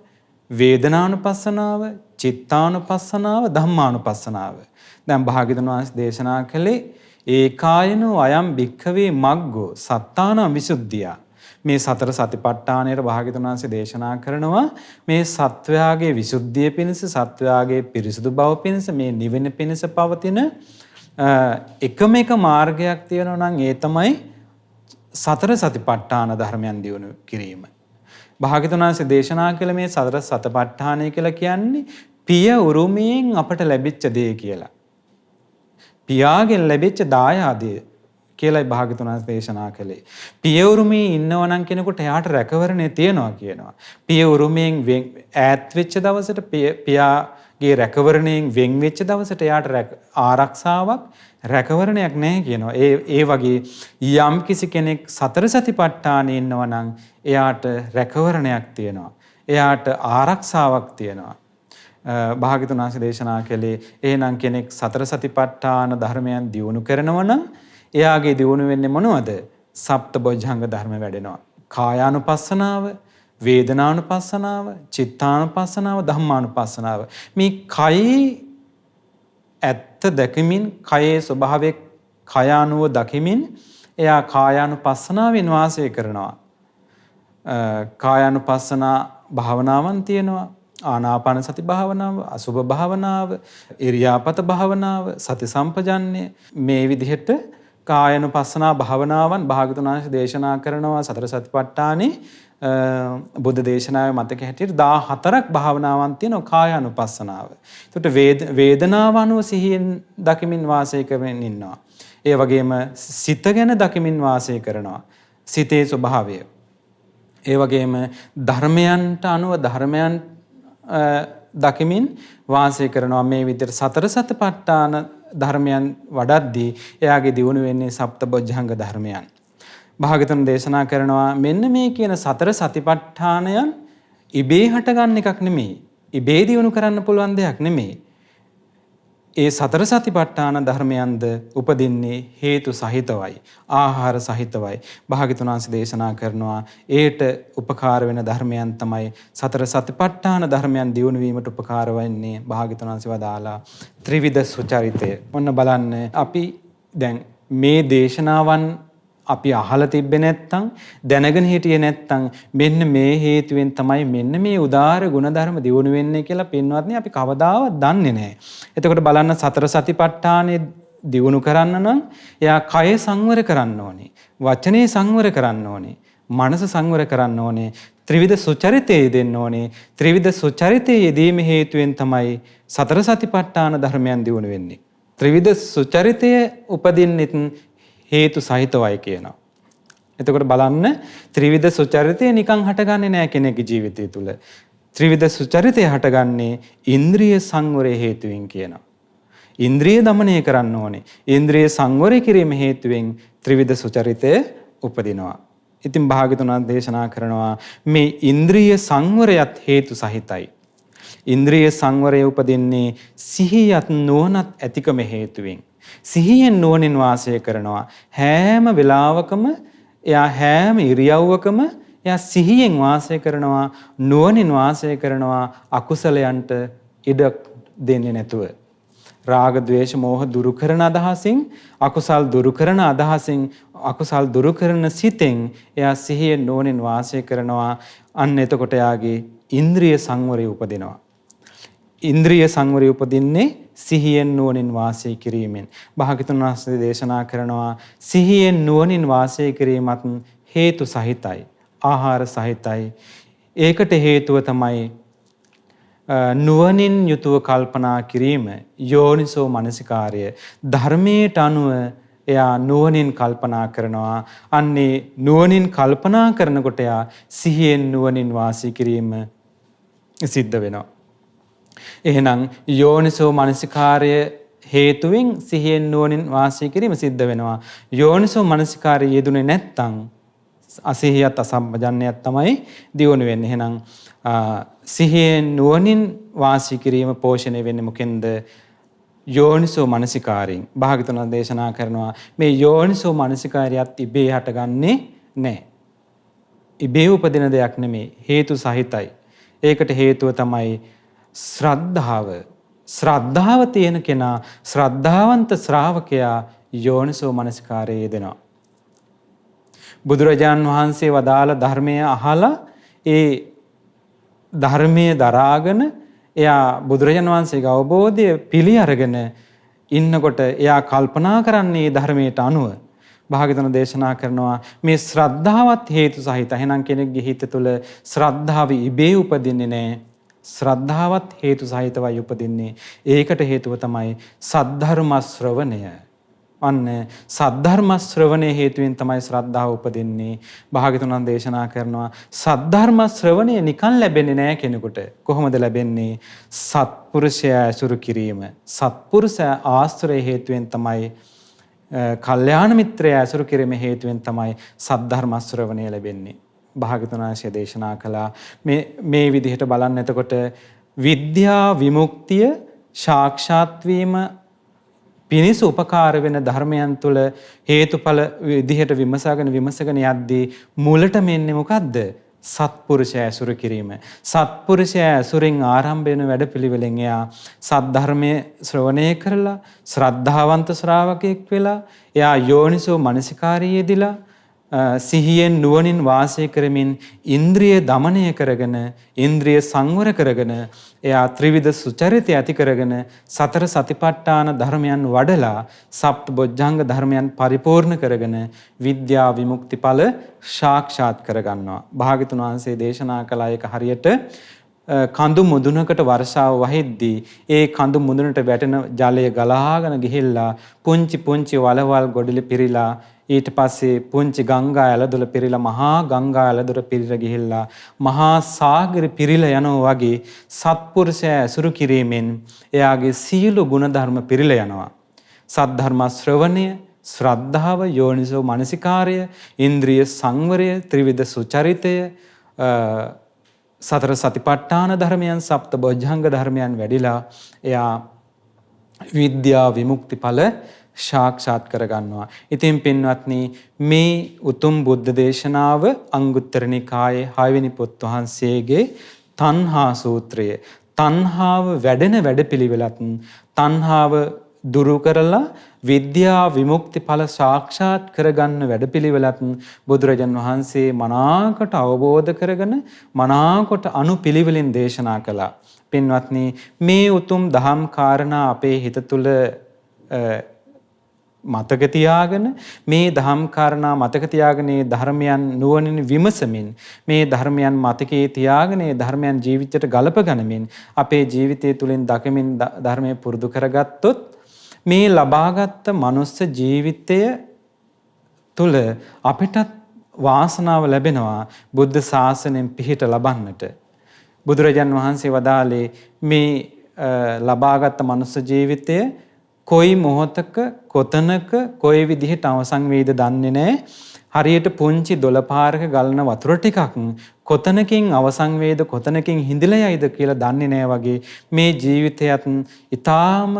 වේදනානුපස්සනාව, චිත්තානුපස්සනාව, ධම්මානුපස්සනාව. දැන් භාග්‍යවතුන් වහන්සේ දේශනා කළේ ඒකායනෝ අයම් භික්ඛවේ මග්ගෝ සත්තානං විසුද්ධිය. මේ සතර සතිපට්ඨානයේ භාග්‍යවතුන් වහන්සේ දේශනා කරනවා මේ සත්වයාගේ විසුද්ධිය පිණිස, සත්වයාගේ පිරිසුදු බව පිණිස, මේ නිවෙන පිණිස පවතින එකම එක මාර්ගයක් තියෙනවා නම් ඒ තමයි සතර සතිපට්ඨාන ධර්මයන් දියුණු කිරීම. භාග්‍යවතුන් වහන්සේ දේශනා කළ මේ සතර සතිපට්ඨානය කියලා කියන්නේ පිය උරුමයෙන් අපට ලැබිච්ච දේ කියලා. පියාගෙන් ලැබිච්ච දායාදය කියලායි භාග්‍යවතුන් වහන්සේ දේශනා කළේ. පිය උරුමේ ඉන්නව නම් කෙනෙකුට එයාට රැකවරණය තියනවා කියනවා. පිය උරුමයෙන් ඈත් වෙච්ච දවසට පියාගේ රැකවරණයෙන් වෙන් වෙච්ච දවසට එයාට ආරක්ෂාවක් රැකවරණයක් නැහැ කියනවා. ඒ වගේ යම් කිසි කෙනෙක් සතර සතිපට්ඨානෙ ඉන්නවා නම් එයාට රැකවරණයක් තියෙනවා. එයාට ආරක්ෂාවක් තියෙනවා. භාග්‍යවතුන් වහන්සේ දේශනා කළේ එහෙනම් කෙනෙක් සතර සතිපට්ඨාන ධර්මයන් දියුණු කරනවා නම් එයාගේ දියුණු වෙන්නේ මොනවද? සප්තබොජ්ජංග ධර්ම වැඩෙනවා. කායානුපස්සනාව, වේදනානුපස්සනාව, චිත්තානුපස්සනාව, ධම්මානුපස්සනාව. මේ කයි ඇත්ත දැකමින්, කයේ ස්වභාවයේ කය අනුව දකිමින් එයා කායානුපස්සනාවෙන් වාසය කරනවා. කායානුපස්සනා භාවනාවන් තියෙනවා. ආනාපාන සති භාවනාව, අසුභ භාවනාව, ඉරියාපත භාවනාව, සති සම්පජන්ණය. මේ විදිහට කායानुපස්සනා භාවනාවන් භාගතුන් වහන්සේ දේශනා කරනවා. සතර සතිපට්ඨානේ බුද්ධ දේශනාවේ මතක හැටියට 14ක් භාවනාවන් තියෙනවා කායානුපස්සනාව. ඒකට වේදනාව අනුව සිහියෙන් දකිමින් වාසය කරමින් ඉන්නවා. ඒ වගේම සිත ගැන දකිමින් වාසය කරනවා. සිතේ ස්වභාවය. ඒ වගේම ධර්මයන්ට අනුව ධර්මයන් දකිමින් වාසය කරනවා. මේ විදිහට සතර සතිපට්ඨාන ධර්මයන් වඩද්දී එයාගේ දියුණු වෙන්නේ සප්තබොජ්ජංග ධර්මයන්. භාගතුන් දේශනා කරනවා මෙන්න මේ කියන සතර සතිපට්ඨානයන් ඉබේ හටගන්න එකක් නෙමෙයි. ඉබේ දියුණු කරන්න පුළුවන් දෙයක් නෙමෙයි. ඒ සතර සතිපට්ඨාන ධර්මයන්ද උපදින්නේ හේතු සහිතවයි. ආහාර සහිතවයි. භාග්‍යවතුන් වහන්සේ දේශනා කරනවා ඒට උපකාර වෙන ධර්මයන් තමයි සතර සතිපට්ඨාන ධර්මයන් දියුණු වීමට උපකාර වෙන්නේ. භාග්‍යවතුන් වහන්සේ වදාලා ත්‍රිවිධ සුචරිතය. ඔන්න බලන්න අපි දැන් මේ දේශනාවන් අපි අහලා තිබ්බේ නැත්නම් දැනගෙන හිටියේ නැත්නම් මෙන්න මේ හේතුවෙන් තමයි මෙන්න මේ උදාාර ගුණධර්ම දියුණු වෙන්නේ කියලා පින්වත්නි අපි කවදාවත් දන්නේ නැහැ. එතකොට බලන්න සතර සතිපට්ඨානෙ දියුණු කරන්න නම් එයා කය සංවර කරන්න ඕනේ. වචනේ සංවර කරන්න ඕනේ. මනස සංවර කරන්න ඕනේ. ත්‍රිවිධ සුචරිතයේ දෙන්න ඕනේ. ත්‍රිවිධ සුචරිතයේ යෙදීම හේතුවෙන් තමයි සතර සතිපට්ඨාන ධර්මයන් දියුණු වෙන්නේ. ත්‍රිවිධ සුචරිතයේ උපදින්නෙත් හේතු සහිතවයි කියනවා. එතකොට බලන්න ත්‍රිවිධ සුචරිතය නිකන් හටගන්නේ නැහැ කෙනෙකුගේ ජීවිතය තුළ. ත්‍රිවිධ සුචරිතය හටගන්නේ ඉන්ද්‍රිය සංවරය හේතුවෙන් කියනවා. ඉන්ද්‍රිය দমনය කරන්න ඕනේ. ඉන්ද්‍රිය සංවරය කිරීම හේතුවෙන් ත්‍රිවිධ සුචරිතය උපදිනවා. ඉතින් භාග්‍යවතුන් වහන්සේ දේශනා කරනවා මේ ඉන්ද්‍රිය සංවරයත් හේතු සහිතයි. ඉන්ද්‍රිය සංවරය උපදින්නේ සිහියත් නුවණත් ඇතිකම හේතුවෙන්. සිහියෙන් නුවණින් වාසය කරනවා. හැම වෙලාවකම එයා හැම ඉරියව්වකම එයා සිහියෙන් වාසය කරනවා, නුවණින් වාසය කරනවා, අකුසලයන්ට ඉඩ දෙන්නේ නැතුව. රාග, ద్వේෂ, මෝහ දුරු කරන අදහසින්, අකුසල් දුරු කරන අදහසින්, අකුසල් දුරු කරන සිතෙන් එයා සිහියෙන් නුවණින් වාසය කරනවා. අන්න එතකොට එයාගේ ඉන්ද්‍රිය සංවරය උපදිනවා. ඉන්ද්‍රිය සංවරය උපදින්නේ සිහියෙන් නුවණින් වාසය කිරීමෙන්. භාග්‍යවතුන් වහන්සේ දේශනා කරනවා සිහියෙන් නුවණින් වාසය කිරීමත් හේතු සහිතයි, ආහාර සහිතයි. ඒකට හේතුව තමයි නුවණින් යුතුව කල්පනා කිරීම, යෝනිසෝ මනසිකාර්ය. ධර්මයට අනුව එයා නුවණින් කල්පනා කරනවා. අන්නේ නුවණින් කල්පනා කරනකොට එයා සිහියෙන් නුවණින් වාසය කිරීම සිද්ධ වෙනවා. එහෙනම් යෝනිසෝ මනසිකාර්ය හේතුවෙන් සිහියෙන් නුවණින් වාසය කිරීම සිද්ධ වෙනවා. යෝනිසෝ මනසිකාර්ය යෙදුනේ නැත්නම් අසිහියත් අසම්පජන්‍යයත් තමයි දියුණු වෙන්නේ. එහෙනම් සිහියෙන් නුවණින් වාසය කිරීම පෝෂණය වෙන්නේ මොකෙන්ද? යෝනිසෝ මනසිකාරයෙන්. භාග්‍යවතුන් වහන්සේ දේශනා කරනවා මේ යෝනිසෝ මනසිකාරයත් ඉබේ හටගන්නේ නැහැ. ඉබේ උපදින දෙයක් නෙමෙයි, හේතු සහිතයි. ඒකට හේතුව තමයි ශ්‍රද්ධාව. ශ්‍රද්ධාව තියෙන කෙනා, ශ්‍රද්ධාවන්ත ශ්‍රාවකයා යෝනිසෝ මනසිකාරයේ යෙදෙනවා. බුදුරජාන් වහන්සේ වදාළ ධර්මය අහලා ඒ ධර්මයේ දරාගෙන එයා බුදුරජාණන් වහන්සේගේ අවබෝධය පිළි අරගෙන ඉන්නකොට එයා කල්පනා කරන්නේ ධර්මයට අනුව. භාග්‍යවතුන් දේශනා කරනවා මේ ශ්‍රද්ධාවත් හේතු සහිත. එහෙනම් කෙනෙක්ගේ හිත තුළ ශ්‍රද්ධාව ඉබේ උපදින්නේ නැහැ. ශ්‍රද්ධාවත් හේතු සහිතවයි උපදින්නේ. ඒකට හේතුව තමයි සද්ධර්ම ශ්‍රවණය. අන්න සද්ධර්ම ශ්‍රවණය හේතුවෙන් තමයි ශ්‍රද්ධාව උපදින්නේ. භාග්‍යවතුන් දේශනා කරනවා සද්ධර්ම ශ්‍රවණය නිකන් ලැබෙන්නේ නැහැ කෙනෙකුට. කොහොමද ලැබෙන්නේ? සත්පුරුෂයා ඇසුරු කිරීම. සත්පුරුෂ ආශ්‍රය හේතුවෙන් තමයි, කල්යාණ මිත්‍රය ඇසුරු කිරීම හේතුවෙන් තමයි සද්ධර්ම ශ්‍රවණය ලැබෙන්නේ. භාග්‍යවතුන් වහන්සේ දේශනා කළා මේ විදිහට බලන්න. එතකොට විද්‍යා විමුක්තිය සාක්ෂාත් වීම පිණිස උපකාර වෙන ධර්මයන් තුළ හේතුඵල විදිහට විමසගෙන යද්දී මුලටම එන්නේ මොකද්ද? සත්පුරුෂය ඇසුරු කිරීම. සත්පුරුෂය ඇසුරින් ආරම්භ වෙන වැඩපිළිවෙලෙන් එයා සද්ධර්මයේ ශ්‍රවණය කරලා ශ්‍රද්ධාවන්ත ශ්‍රාවකෙක් වෙලා එයා යෝනිසෝ මනසිකාරයේ යෙදিলা සිහියෙන් නුවණින් වාසය කරමින් ඉන්ද්‍රිය দমনය කරගෙන, ඉන්ද්‍රිය සංවර කරගෙන, එයා ත්‍රිවිධ සුචරිතය ඇති කරගෙන සතර සතිපට්ඨාන ධර්මයන් වඩලා සප්තබොජ්ජංග ධර්මයන් පරිපූර්ණ කරගෙන විද්‍යා විමුක්ති ඵල සාක්ෂාත් කරගන්නවා. භාග්‍යවතුන් වහන්සේ දේශනා කළා ඒක හරියට කඳු මුදුනකට වර්ෂාව වහිද්දී ඒ කඳු මුදුනට වැටෙන ජලය ගලාගෙන ගිහිල්ලා පුංචි පුංචි වලවල් ගොඩලි පිරීලා ඊට පස්සේ පුංචි ගංගා ඇලදොල පිරීලා මහා ගංගා ඇලදොල පිරීලා ගිහිල්ලා මහා සාගර පිරීලා යනවා වගේ සත්පුරුෂයා ඇසුරු කිරීමෙන් එයාගේ සීල ගුණධර්ම පිරීලා යනවා. සද්ධර්ම ශ්‍රවණය, ශ්‍රද්ධාව, යෝනිසෝ මනසිකාරය, ඉන්ද්‍රිය සංවරය, ත්‍රිවිධ සුචරිතය, සතර සතිපට්ඨාන ධර්මයන් සප්ත බොජ්ජංග ධර්මයන් වැඩිලා එයා විද්‍යා විමුක්ති ඵල සාක්ෂාත් කරගන්නවා. ඉතින් පින්වත්නි මේ උතුම් බුද්ධ දේශනාව අංගුත්තර නිකායේ 6 වෙනි පොත් වහන්සේගේ තණ්හා සූත්‍රය. තණ්හාව වැඩෙන වැඩපිළිවෙලත් තණ්හාව දුරු කරලා විද්‍යා විමුක්ති ඵල සාක්ෂාත් කරගන්න වැඩපිළිවෙලත් බුදුරජාන් වහන්සේ මනාකොට අවබෝධ කරගෙන මනාකොට අනුපිළිවෙලින් දේශනා කළා. පින්වත්නි මේ උතුම් දහම් කාරණා අපේ හිත තුළ මතක තියාගෙන මේ දහම් කාරණා මතක තියාගෙන මේ ධර්මයන් නුවණින් විමසමින් මේ ධර්මයන් මතකයේ තියාගෙන මේ ධර්මයන් ජීවිතයට ගලප ගනිමින් අපේ ජීවිතය තුළින් දකමින් ධර්මය පුරුදු කරගත්තොත් මේ ලබාගත් මනුස්ස ජීවිතය තුළ අපිටත් වාසනාව ලැබෙනවා බුද්ධ ශාසනයෙන් පිහිට ලබන්නට. බුදුරජාන් වහන්සේ වදාළේ මේ ලබාගත් මනුස්ස ජීවිතය කොයි මොහොතක කොතනක කොයි විදිහට අවසන් වෙයිද දන්නේ නැහැ. හරියට පුංචි දොළපාරක ගලන වතුර ටිකක් කොතනකින් අවසන් වේද කොතනකින් හිඳිලා යයිද කියලා දන්නේ නැහැ වගේ මේ ජීවිතයත් ඊටාම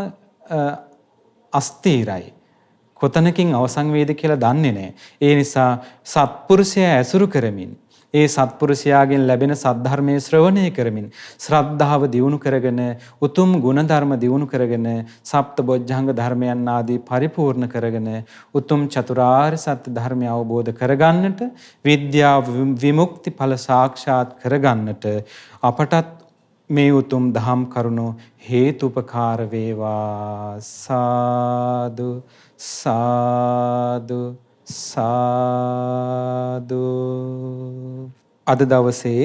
අස්තීරයි. කොතනකින් අවසන් වේද කියලා දන්නේ නැහැ. ඒ නිසා සත්පුරුෂයා ඇසුරු කරමින් ඒ සත්පුරුෂයාගෙන් ලැබෙන සද්ධර්මයේ ශ්‍රවණය කරමින් ශ්‍රද්ධාව දියුණු කරගෙන උතුම් ගුණධර්ම දියුණු කරගෙන සප්ත බොජ්ජංග ධර්මයන් ආදී පරිපූර්ණ කරගෙන උතුම් චතුරාර්ය සත්‍ය ධර්මය අවබෝධ කරගන්නට විද්‍යා විමුක්ති ඵල සාක්ෂාත් කරගන්නට අපටත් මේ උතුම් දහම් කරුණු හේතුපකාර වේවා. සාදු සාදු සාදු. අද දවසේ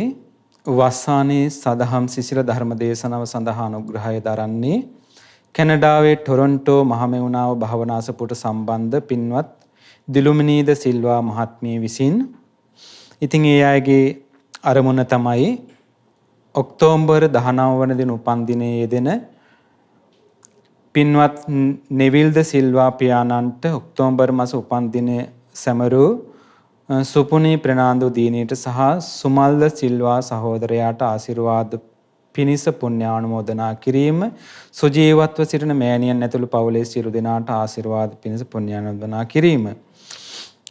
වස්සානයේ සදහම් සිසිල ධර්ම දේශනාව සඳහා අනුග්‍රහය දරන්නේ කැනඩාවේ ටොරොන්ටෝ මහමෙවුනාව භාවනාසපුට සම්බන්ධ පින්වත් දිලුමිනීද සිල්වා මහත්මිය විසින්. ඉතින් ඒ අයගේ අරමුණ තමයි ඔක්තෝබර් 19 වන දින උපන්දිනයේ යෙදෙන පින්වත් නෙවිල්ද සිල්වා පියාණන්ට ඔක්තෝබර් මාස උපන්දිනය සැමරූ සුපුනී ප්‍රනාන්දු දීනීට සහ සුමල්ද සිල්වා සහෝදරයාට ආශිර්වාද පිණිස පුණ්‍යානුමෝදනා කිරීම, සුජීවත්ව සිටින මෑණියන් ඇතුළු පවුලේ සියලු දෙනාට ආශිර්වාද පිණිස පුණ්‍යානුමෝදනා කිරීම.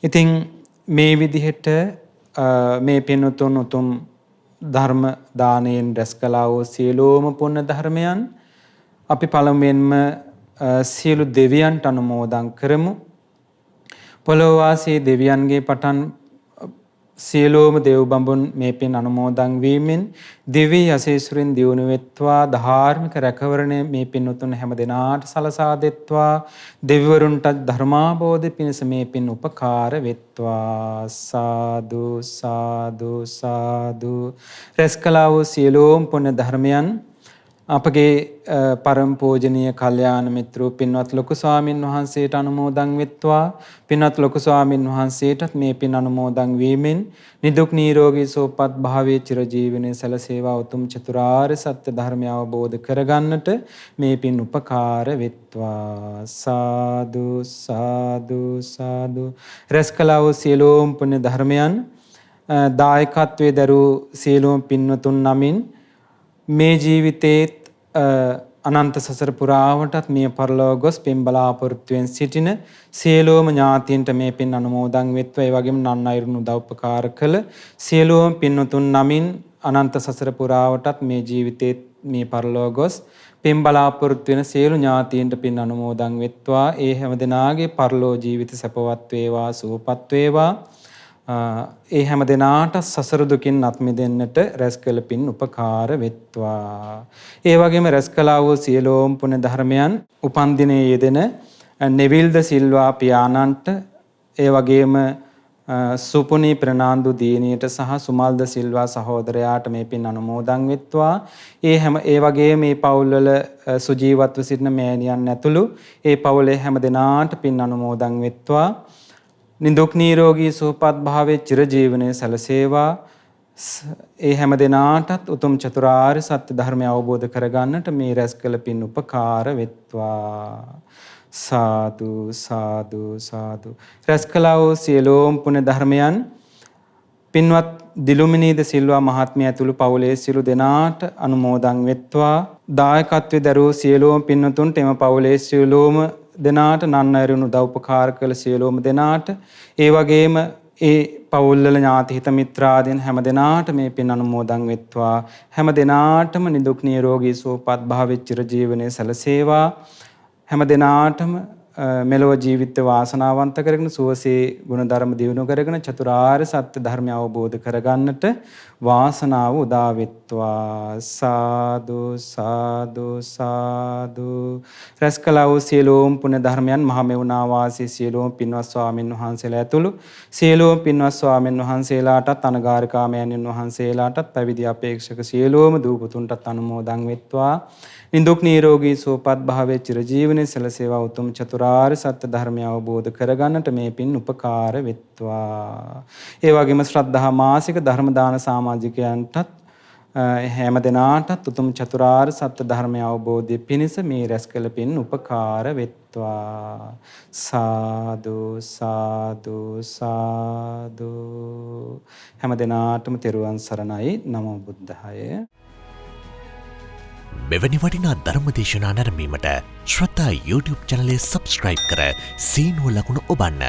ඉතින් මේ විදිහට මේ පින්වතුන් උතුම් ධර්ම දානයෙන් රැස් කළා වූ සියලුම පුණ්‍ය ධර්මයන් අපි පළමුවෙන්ම සියලු දෙවියන්ට අනුමෝදන් කරමු. පොළොවාසී දෙවියන්ගේ පටන් සියලුම දේව බඹුන් මේ පින් අනුමෝදන් වීමෙන් දිව්‍ය යසීසුරින් දියුණු වෙත්වා, ධාර්මික රැකවරණය මේ පින් උතුම් හැම දිනාට සලසා දෙත්වා, දෙවිවරුන්ට ධර්මාබෝධ පිණිස මේ පින් උපකාර වෙත්වා. සාදු සාදු සාදු. රැස් කළා වූ සියලුම පුණ්‍ය ධර්මයන් අපගේ පරම පූජනීය කල්යාණ මිත්‍රෝ පින්වත් ලොකු ස්වාමින් වහන්සේට අනුමෝදන් වෙත්වා. පින්වත් ලොකු ස්වාමින් වහන්සේටත් මේ පින් අනුමෝදන් වීමෙන් නිදුක් නිරෝගී සුවපත් භාවයේ චිරජීවනයේ සැලසේවා. උතුම් චතුරාර්ය සත්‍ය ධර්මය අවබෝධ කරගන්නට මේ පින් උපකාර වෙත්වා. සාදු සාදු සාදු. රැස් කළා වූ සියලුම පුණ්‍ය ධර්මයන් දායකත්වයේ දරූ සියලුම පින්වතුන් නමින් මේ ජීවිතේ අනන්ත සසර පුරාවටත් මිය පරලොව ගොස් පින් බලාපොරොත්තුෙන් සිටින සියලුම ඥාතීන්ට මේ පින් අනුමෝදන් වෙත්වා. ඒ වගේම නන් අයුරුන් උදව් උපකාර කළ සියලුම පින්වතුන් නමින් අනන්ත සසර පුරාවටත් මේ ජීවිතේ මිය පරලොව ගොස් පින් බලාපොරොත්තු වෙන සියලු ඥාතීන්ට පින් අනුමෝදන් වෙත්වා. ඒ හැම දිනාගේ පරලොව ජීවිත සැපවත් වේවා, සුවපත් වේවා. ඒ හැම දිනාට සසර දුකින් අත් මිදෙන්නට රැස් කළ පින් උපකාර වෙත්වා. ඒ වගේම රැස් කළා වූ සියලුම පුණ්‍ය ධර්මයන් උපන් දිනයේ යෙදෙන නෙවිල්ද සිල්වා පියාණන්ට, ඒ වගේම සුපුනී ප්‍රනාන්දු දීනියට සහ සුමල්ද සිල්වා සහෝදරයාට මේ පින් අනුමෝදන් වෙත්වා. ඒ වගේම මේ පවුල්වල සුජීවත්ව සිටින මෑණියන් ඇතුළු ඒ පවුලේ හැම දිනාට පින් අනුමෝදන් වෙත්වා. නිදුක් නිරෝගී සුවපත් භාවයේ චිරජීවනයේ සැලසේවා. ඒ හැම දිනාටත් උතුම් චතුරාර්ය සත්‍ය ධර්මය අවබෝධ කරගන්නට මේ රැස් කළ පින් උපකාර වෙත්වා. සාදු සාදු සාදු. රැස් කළා වූ සියලුම පුණ්‍ය ධර්මයන් පින්වත් දිලුමිනීද සිල්වා මහත්මිය ඇතුළු පවුලේ සියලු දෙනාට අනුමෝදන් වෙත්වා. දායකත්වයේ දරූ සියලුම පින්වතුන්ට එම පවුලේ සියලුම දෙනාට නන්නයරුණු උදව් උපකාර කළ සියලුම දෙනාට ඒ වගේම ඒ පවුල්වල ඥාති හිත මිත්‍රාදීන් හැම දෙනාට මේ පින් අනුමෝදන් වෙත්වා. හැම දෙනාටම නිදුක් නිරෝගී සුවපත් භාවයේ චිර ජීවනයේ සැලසේවා. හැම දෙනාටම මෙලොව ජීවිත වාසනාවන්ත කරගෙන සුවසේ ගුණධර්ම දියුණු කරගෙන චතුරාර්ය සත්‍ය ධර්මය අවබෝධ කරගන්නට වාසනාව උදා වෙත්වා. සාදු සාදු සාදු. රැස්කලා වූ සියලුම පුණ්‍ය ධර්මයන් මහමෙවුනා වාසී සියලුම පින්වත් ස්වාමින් වහන්සේලා ඇතුළු සියලුම පින්වත් ස්වාමින් වහන්සේලාටත් අනගාരികාමයන්න් වහන්සේලාටත් පැවිදි අපේක්ෂක සියලුම දූ පුතුන්ටත් අනුමෝදන් වෙත්වා. නිදුක් නිරෝගී සුවපත් භාවයේ චිරජීවනයේ සැලසේවා. උතුම් චතුරාර්ය සත්‍ය ධර්මය අවබෝධ කරගන්නට මේ පින් උපකාර වෙත්වා. ඒ වගේම ශ්‍රද්ධා මාසික ධර්ම දාන සමාජිකයන්ටත් හැම දිනාටත් උතුම් චතුරාර්ය සත්‍ය ධර්මය අවබෝධය පිණිස මේ රැස් කළ පින් උපකාර වෙත්වා. සාදු සාදු සාදු. හැම දිනාටම තෙරුවන් සරණයි. නමෝ බුද්ධාය. මෙවැනි වටිනා ධර්මදේශනා නැරඹීමට ශ්‍රද්ධා YouTube චැනලය සබ්ස්ක්‍රයිබ් කර සීනුව ලකුණ ඔබන්න.